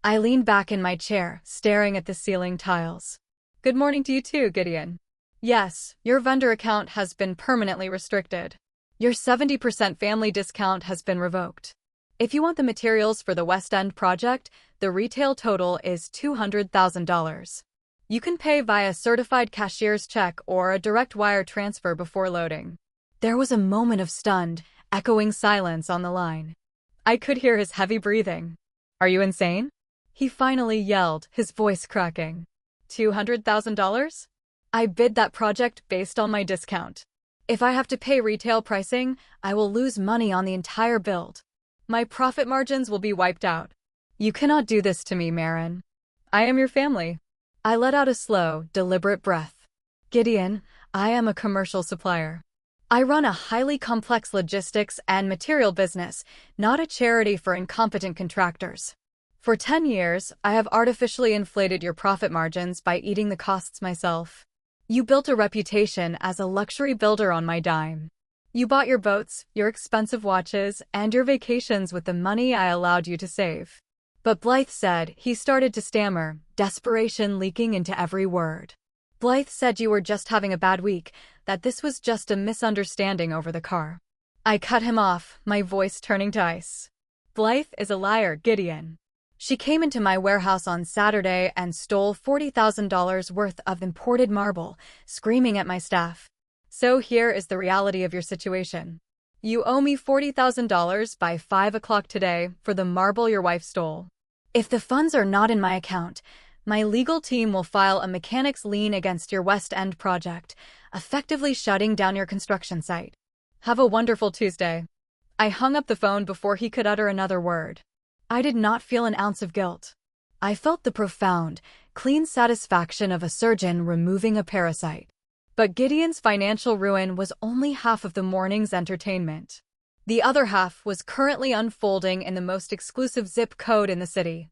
I leaned back in my chair, staring at the ceiling tiles. Good morning to you too, Gideon. Yes, your vendor account has been permanently restricted. Your 70% family discount has been revoked. If you want the materials for the West End project, the retail total is $200,000. You can pay via certified cashier's check or a direct wire transfer before loading. There was a moment of stunned, echoing silence on the line. I could hear his heavy breathing. Are you insane? He finally yelled, his voice cracking. $200,000? I bid that project based on my discount. If I have to pay retail pricing, I will lose money on the entire build. My profit margins will be wiped out. You cannot do this to me, Marin. I am your family. I let out a slow, deliberate breath. Gideon, I am a commercial supplier. I run a highly complex logistics and material business, not a charity for incompetent contractors. For 10 years, I have artificially inflated your profit margins by eating the costs myself. You built a reputation as a luxury builder on my dime. You bought your boats, your expensive watches, and your vacations with the money I allowed you to save. But Blythe said, he started to stammer, desperation leaking into every word. Blythe said you were just having a bad week, that this was just a misunderstanding over the car. I cut him off, my voice turning to ice. Blythe is a liar, Gideon. She came into my warehouse on Saturday and stole $40,000 worth of imported marble, screaming at my staff. So here is the reality of your situation. You owe me $40,000 by 5 o'clock today for the marble your wife stole. If the funds are not in my account, my legal team will file a mechanic's lien against your West End project, effectively shutting down your construction site. Have a wonderful Tuesday. I hung up the phone before he could utter another word. I did not feel an ounce of guilt. I felt the profound, clean satisfaction of a surgeon removing a parasite. But Gideon's financial ruin was only half of the morning's entertainment. The other half was currently unfolding in the most exclusive zip code in the city.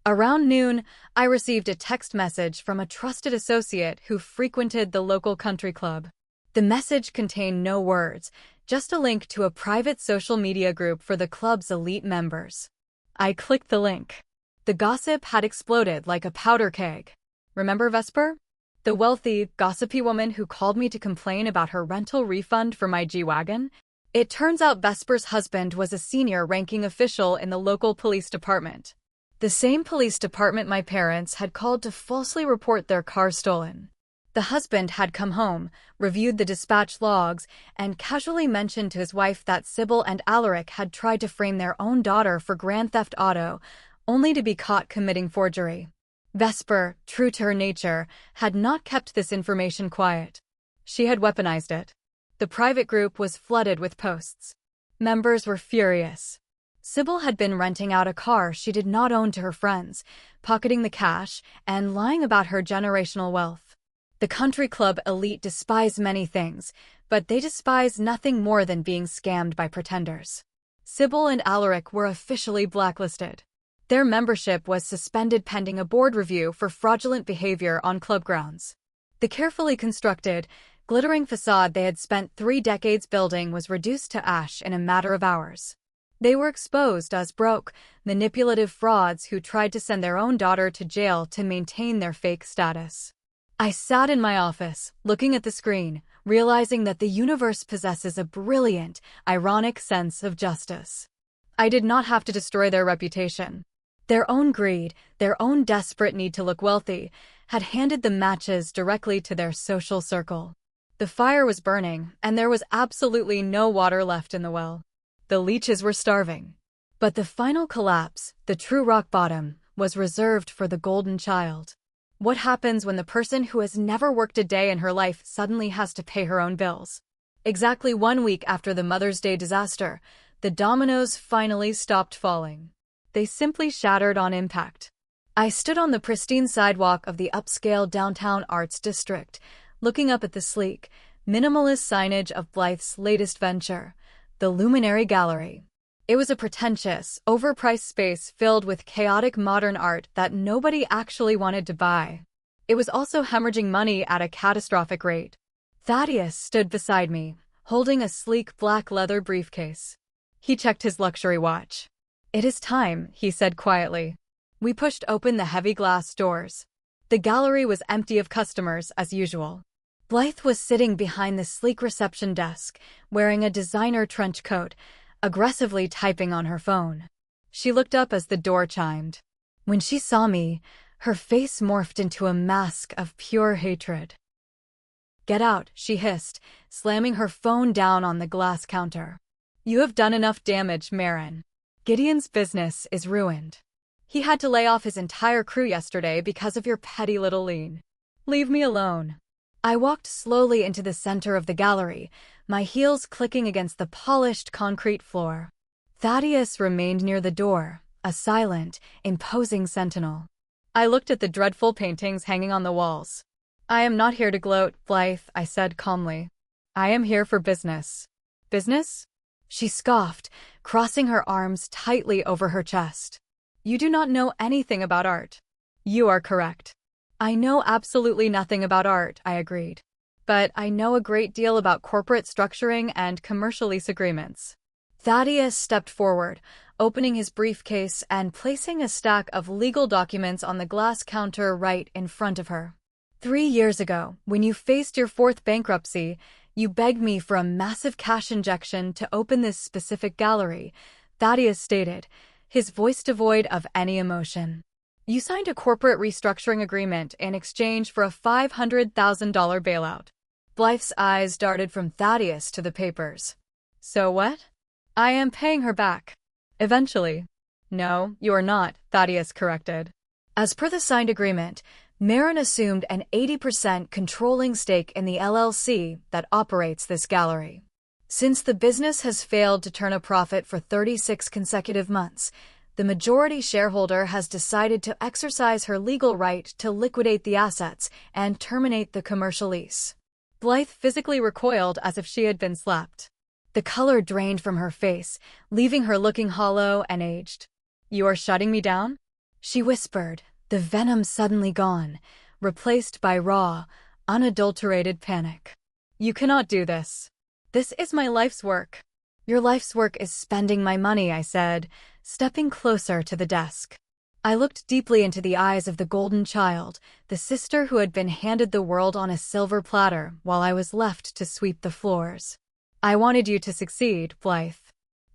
Around noon, I received a text message from a trusted associate who frequented the local country club. The message contained no words, just a link to a private social media group for the club's elite members. I clicked the link. The gossip had exploded like a powder keg. Remember Vesper? The wealthy, gossipy woman who called me to complain about her rental refund for my G-Wagon? It turns out Vesper's husband was a senior-ranking official in the local police department. The same police department my parents had called to falsely report their car stolen. The husband had come home, reviewed the dispatch logs, and casually mentioned to his wife that Sybil and Alaric had tried to frame their own daughter for grand theft auto, only to be caught committing forgery. Vesper, true to her nature, had not kept this information quiet. She had weaponized it. The private group was flooded with posts. Members were furious. Sybil had been renting out a car she did not own to her friends, pocketing the cash, and lying about her generational wealth. The country club elite despise many things, but they despise nothing more than being scammed by pretenders. Sybil and Alaric were officially blacklisted. Their membership was suspended pending a board review for fraudulent behavior on club grounds. The carefully constructed, glittering facade they had spent 3 decades building was reduced to ash in a matter of hours. They were exposed as broke, manipulative frauds who tried to send their own daughter to jail to maintain their fake status. I sat in my office, looking at the screen, realizing that the universe possesses a brilliant, ironic sense of justice. I did not have to destroy their reputation. Their own greed, their own desperate need to look wealthy, had handed the matches directly to their social circle. The fire was burning, and there was absolutely no water left in the well. The leeches were starving. But the final collapse, the true rock bottom, was reserved for the golden child. What happens when the person who has never worked a day in her life suddenly has to pay her own bills? Exactly 1 week after the Mother's Day disaster, the dominoes finally stopped falling. They simply shattered on impact. I stood on the pristine sidewalk of the upscale downtown arts district, looking up at the sleek, minimalist signage of Blythe's latest venture, the Luminary Gallery. It was a pretentious, overpriced space filled with chaotic modern art that nobody actually wanted to buy. It was also hemorrhaging money at a catastrophic rate. Thaddeus stood beside me, holding a sleek black leather briefcase. He checked his luxury watch. "It is time," he said quietly. We pushed open the heavy glass doors. The gallery was empty of customers, as usual. Blythe was sitting behind the sleek reception desk, wearing a designer trench coat, aggressively typing on her phone. She looked up as the door chimed. When she saw me, her face morphed into a mask of pure hatred. "Get out," she hissed, slamming her phone down on the glass counter. "You have done enough damage, Marin. Gideon's business is ruined. He had to lay off his entire crew yesterday because of your petty little lien. Leave me alone." I walked slowly into the center of the gallery, my heels clicking against the polished concrete floor. Thaddeus remained near the door, a silent, imposing sentinel. I looked at the dreadful paintings hanging on the walls. "I am not here to gloat, Blythe," I said calmly. "I am here for business." "Business?" She scoffed, crossing her arms tightly over her chest. "You do not know anything about art." "You are correct. I know absolutely nothing about art," I agreed. "But I know a great deal about corporate structuring and commercial lease agreements." Thaddeus stepped forward, opening his briefcase and placing a stack of legal documents on the glass counter right in front of her. 3 years ago, when you faced your 4th bankruptcy, you begged me for a massive cash injection to open this specific gallery, Thaddeus stated, his voice devoid of any emotion. "You signed a corporate restructuring agreement in exchange for a $500,000 bailout." Blythe's eyes darted from Thaddeus to the papers. "So what?" "I am paying her back. Eventually." "No, you are not," Thaddeus corrected. As per the signed agreement, Marin assumed an 80% controlling stake in the LLC that operates this gallery. Since the business has failed to turn a profit for 36 consecutive months, the majority shareholder has decided to exercise her legal right to liquidate the assets and terminate the commercial lease. Blythe physically recoiled as if she had been slapped. The color drained from her face, leaving her looking hollow and aged. "You are shutting me down?" she whispered, the venom suddenly gone, replaced by raw, unadulterated panic. "You cannot do this. This is my life's work." "Your life's work is spending my money," I said, stepping closer to the desk. I looked deeply into the eyes of the golden child, the sister who had been handed the world on a silver platter while I was left to sweep the floors. "I wanted you to succeed, Blythe.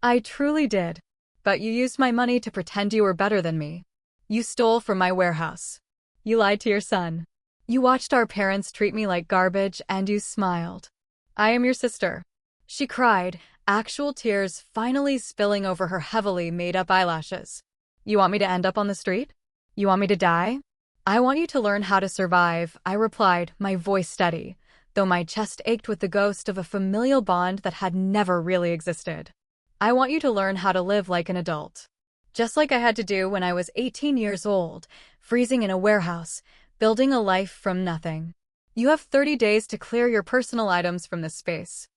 I truly did. But you used my money to pretend you were better than me. You stole from my warehouse. You lied to your son. You watched our parents treat me like garbage and you smiled. I am your sister," she cried, actual tears finally spilling over her heavily made-up eyelashes. "You want me to end up on the street? You want me to die?" "I want you to learn how to survive," I replied, my voice steady, though my chest ached with the ghost of a familial bond that had never really existed. "I want you to learn how to live like an adult. Just like I had to do when I was 18 years old, freezing in a warehouse, building a life from nothing. You have 30 days to clear your personal items from this space."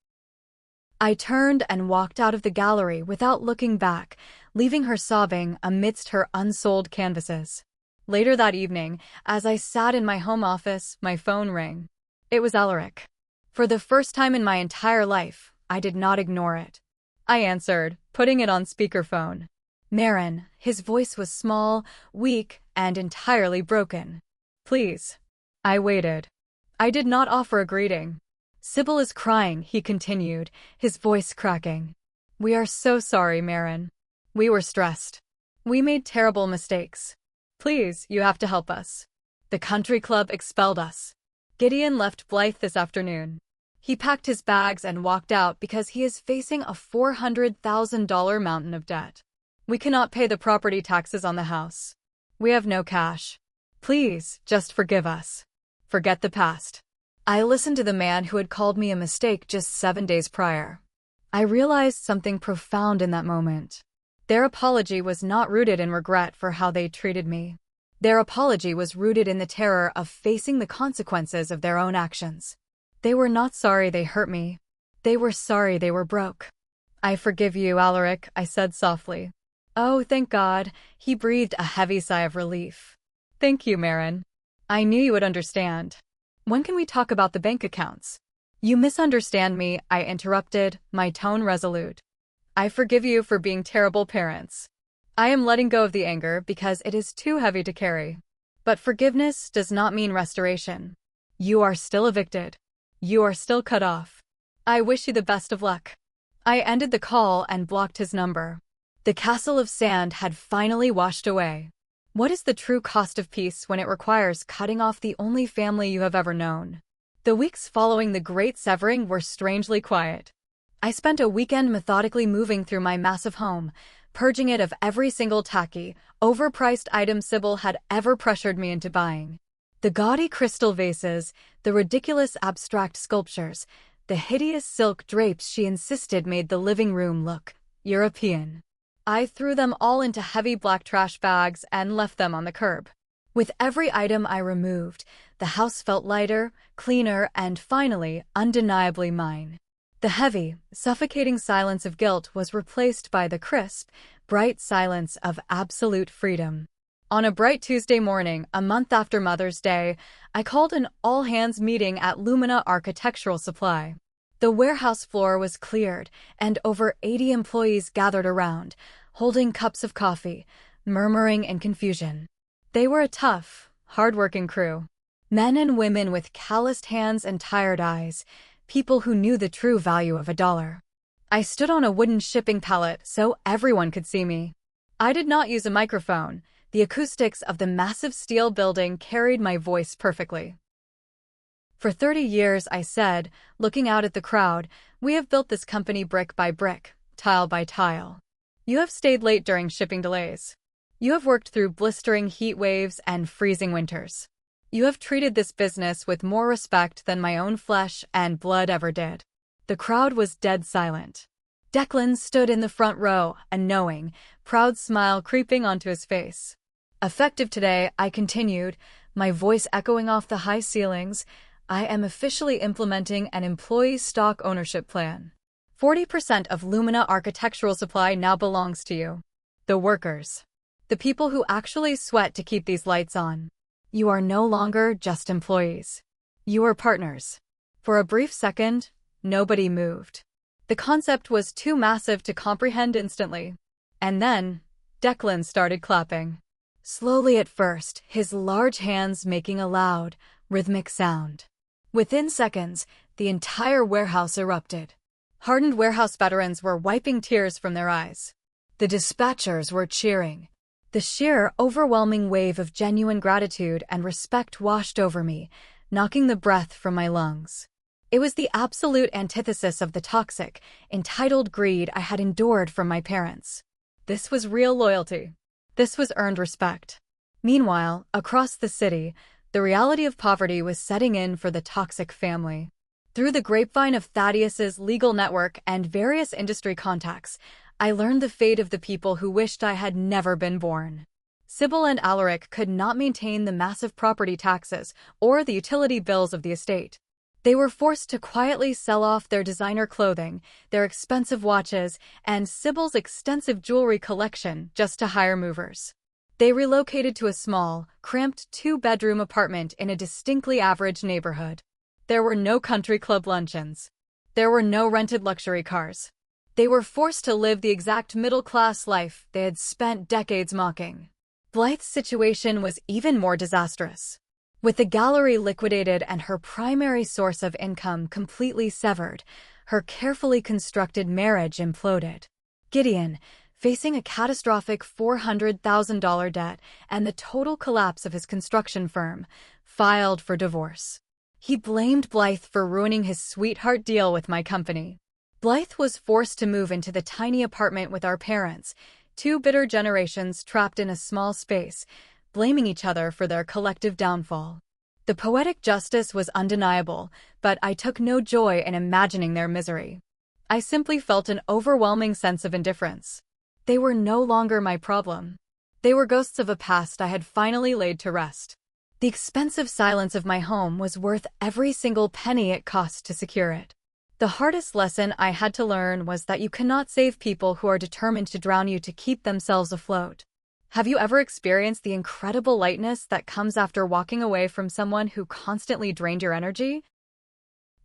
I turned and walked out of the gallery without looking back, leaving her sobbing amidst her unsold canvases. Later that evening, as I sat in my home office, my phone rang. It was Alaric. For the first time in my entire life, I did not ignore it. I answered, putting it on speakerphone. Marin, his voice was small, weak, and entirely broken. "Please." I waited. I did not offer a greeting. "Sybil is crying," he continued, his voice cracking. "We are so sorry, Marin. We were stressed. We made terrible mistakes. Please, you have to help us. The country club expelled us. Gideon left Blythe this afternoon. He packed his bags and walked out because he is facing a $400,000 mountain of debt. We cannot pay the property taxes on the house. We have no cash. Please, just forgive us. Forget the past." I listened to the man who had called me a mistake just 7 days prior. I realized something profound in that moment. Their apology was not rooted in regret for how they treated me. Their apology was rooted in the terror of facing the consequences of their own actions. They were not sorry they hurt me. They were sorry they were broke. "I forgive you, Alaric," I said softly. "Oh, thank God," he breathed a heavy sigh of relief. "Thank you, Marin. I knew you would understand. When can we talk about the bank accounts?" "You misunderstand me," I interrupted, my tone resolute. "I forgive you for being terrible parents. I am letting go of the anger because it is too heavy to carry. But forgiveness does not mean restoration. You are still evicted. You are still cut off. I wish you the best of luck. I ended the call and blocked his number. The castle of sand had finally washed away. What is the true cost of peace when it requires cutting off the only family you have ever known? The weeks following the great severing were strangely quiet. I spent a weekend methodically moving through my massive home, purging it of every single tacky, overpriced item Sybil had ever pressured me into buying. The gaudy crystal vases, the ridiculous abstract sculptures, the hideous silk drapes she insisted made the living room look European. I threw them all into heavy black trash bags and left them on the curb. With every item I removed, the house felt lighter, cleaner, and finally, undeniably mine. The heavy, suffocating silence of guilt was replaced by the crisp, bright silence of absolute freedom. On a bright Tuesday morning, a month after Mother's Day, I called an all-hands meeting at Lumina Architectural Supply. The warehouse floor was cleared, and over 80 employees gathered around, holding cups of coffee, murmuring in confusion. They were a tough, hard-working crew. Men and women with calloused hands and tired eyes, people who knew the true value of $1. I stood on a wooden shipping pallet so everyone could see me. I did not use a microphone. The acoustics of the massive steel building carried my voice perfectly. For 30 years, I said, looking out at the crowd, we have built this company brick by brick, tile by tile. You have stayed late during shipping delays. You have worked through blistering heat waves and freezing winters. You have treated this business with more respect than my own flesh and blood ever did. The crowd was dead silent. Declan stood in the front row, a knowing, proud smile creeping onto his face. Effective today, I continued, my voice echoing off the high ceilings, I am officially implementing an employee stock ownership plan. 40% of Lumina Architectural Supply now belongs to you. The workers. The people who actually sweat to keep these lights on. You are no longer just employees. You are partners. For a brief second, nobody moved. The concept was too massive to comprehend instantly. And then, Declan started clapping. Slowly at first, his large hands making a loud, rhythmic sound. Within seconds, the entire warehouse erupted. Hardened warehouse veterans were wiping tears from their eyes. The dispatchers were cheering. The sheer, overwhelming wave of genuine gratitude and respect washed over me, knocking the breath from my lungs. It was the absolute antithesis of the toxic, entitled greed I had endured from my parents. This was real loyalty. This was earned respect. Meanwhile, across the city, the reality of poverty was setting in for the toxic family. Through the grapevine of Thaddeus's legal network and various industry contacts, I learned the fate of the people who wished I had never been born. Sybil and Alaric could not maintain the massive property taxes or the utility bills of the estate. They were forced to quietly sell off their designer clothing, their expensive watches, and Sybil's extensive jewelry collection just to hire movers. They relocated to a small, cramped two-bedroom apartment in a distinctly average neighborhood. There were no country club luncheons. There were no rented luxury cars. They were forced to live the exact middle-class life they had spent decades mocking. Blythe's situation was even more disastrous. With the gallery liquidated and her primary source of income completely severed, her carefully constructed marriage imploded. Gideon, facing a catastrophic $400,000 debt and the total collapse of his construction firm, filed for divorce. He blamed Blythe for ruining his sweetheart deal with my company. Blythe was forced to move into the tiny apartment with our parents, two bitter generations trapped in a small space, blaming each other for their collective downfall. The poetic justice was undeniable, but I took no joy in imagining their misery. I simply felt an overwhelming sense of indifference. They were no longer my problem. They were ghosts of a past I had finally laid to rest. The expensive silence of my home was worth every single penny it cost to secure it. The hardest lesson I had to learn was that you cannot save people who are determined to drown you to keep themselves afloat. Have you ever experienced the incredible lightness that comes after walking away from someone who constantly drained your energy?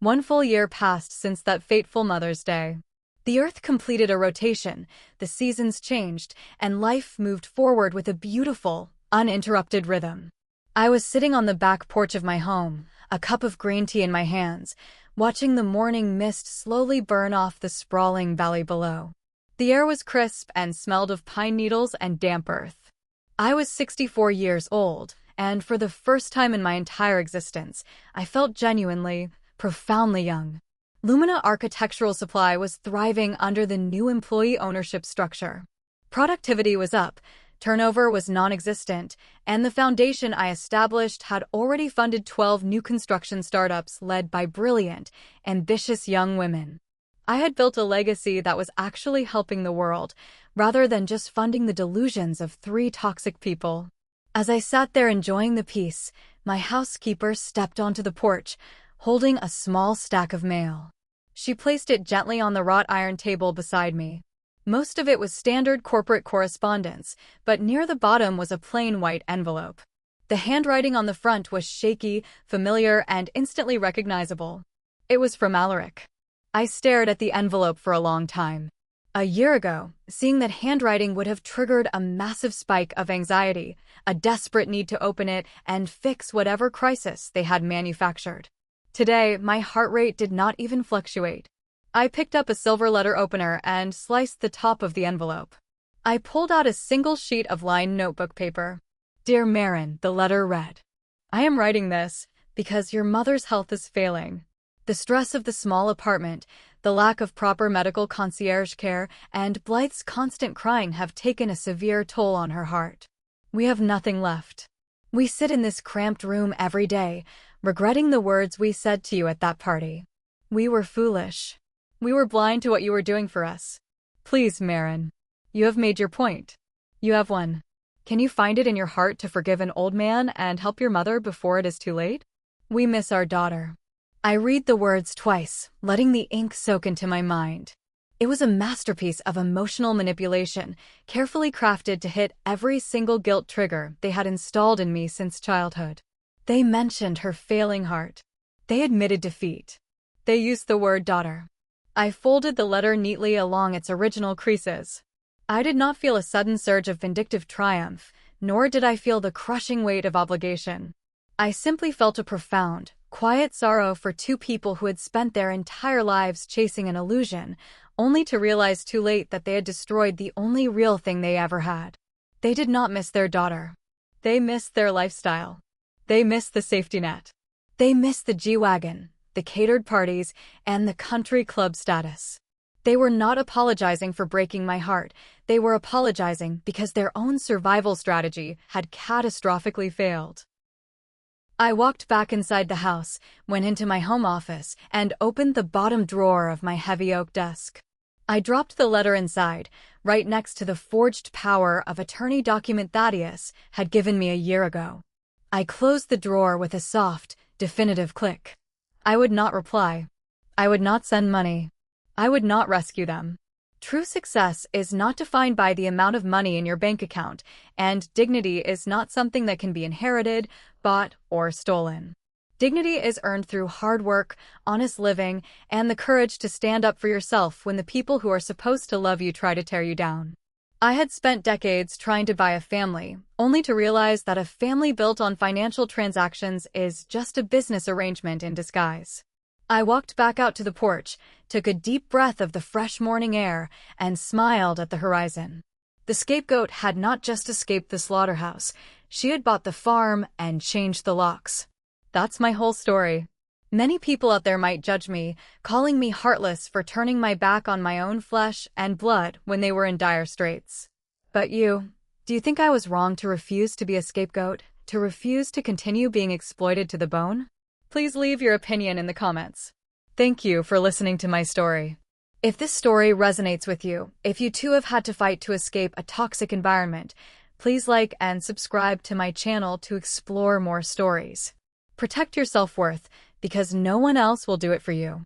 1 full year passed since that fateful Mother's Day. The Earth completed a rotation, the seasons changed, and life moved forward with a beautiful, uninterrupted rhythm. I was sitting on the back porch of my home, a cup of green tea in my hands, watching the morning mist slowly burn off the sprawling valley below. The air was crisp and smelled of pine needles and damp earth. I was 64 years old, and for the first time in my entire existence, I felt genuinely, profoundly young. Lumina Architectural Supply was thriving under the new employee ownership structure. Productivity was up, turnover was non-existent, and the foundation I established had already funded 12 new construction startups led by brilliant, ambitious young women. I had built a legacy that was actually helping the world, rather than just funding the delusions of 3 toxic people. As I sat there enjoying the peace, my housekeeper stepped onto the porch, holding a small stack of mail. She placed it gently on the wrought iron table beside me. Most of it was standard corporate correspondence, but near the bottom was a plain white envelope. The handwriting on the front was shaky, familiar, and instantly recognizable. It was from Alaric. I stared at the envelope for a long time. A year ago, seeing that handwriting would have triggered a massive spike of anxiety, a desperate need to open it and fix whatever crisis they had manufactured. Today, my heart rate did not even fluctuate. I picked up a silver letter opener and sliced the top of the envelope. I pulled out a single sheet of lined notebook paper. Dear Marin, the letter read, I am writing this because your mother's health is failing. The stress of the small apartment, the lack of proper medical concierge care, and Blythe's constant crying have taken a severe toll on her heart. We have nothing left. We sit in this cramped room every day, regretting the words we said to you at that party. We were foolish. We were blind to what you were doing for us. Please, Marin. You have made your point. You have won. Can you find it in your heart to forgive an old man and help your mother before it is too late? We miss our daughter. I read the words twice, letting the ink soak into my mind. It was a masterpiece of emotional manipulation, carefully crafted to hit every single guilt trigger they had installed in me since childhood. They mentioned her failing heart. They admitted defeat. They used the word daughter. I folded the letter neatly along its original creases. I did not feel a sudden surge of vindictive triumph, nor did I feel the crushing weight of obligation. I simply felt a profound, quiet sorrow for 2 people who had spent their entire lives chasing an illusion, only to realize too late that they had destroyed the only real thing they ever had. They did not miss their daughter. They missed their lifestyle. They missed the safety net. They missed the G-Wagon, the catered parties, and the country club status. They were not apologizing for breaking my heart. They were apologizing because their own survival strategy had catastrophically failed. I walked back inside the house, went into my home office, and opened the bottom drawer of my heavy oak desk. I dropped the letter inside, right next to the forged power of attorney document Thaddeus had given me a year ago. I closed the drawer with a soft, definitive click. I would not reply. I would not send money. I would not rescue them. True success is not defined by the amount of money in your bank account, and dignity is not something that can be inherited, bought, or stolen. Dignity is earned through hard work, honest living, and the courage to stand up for yourself when the people who are supposed to love you try to tear you down. I had spent decades trying to buy a family, only to realize that a family built on financial transactions is just a business arrangement in disguise. I walked back out to the porch, took a deep breath of the fresh morning air, and smiled at the horizon. The scapegoat had not just escaped the slaughterhouse, she had bought the farm and changed the locks. That's my whole story. Many people out there might judge me, calling me heartless for turning my back on my own flesh and blood when they were in dire straits. But do you think I was wrong to refuse to be a scapegoat, to refuse to continue being exploited to the bone? Please leave your opinion in the comments. Thank you for listening to my story. If this story resonates with you, if you too have had to fight to escape a toxic environment, please like and subscribe to my channel to explore more stories. Protect your self-worth, because no one else will do it for you.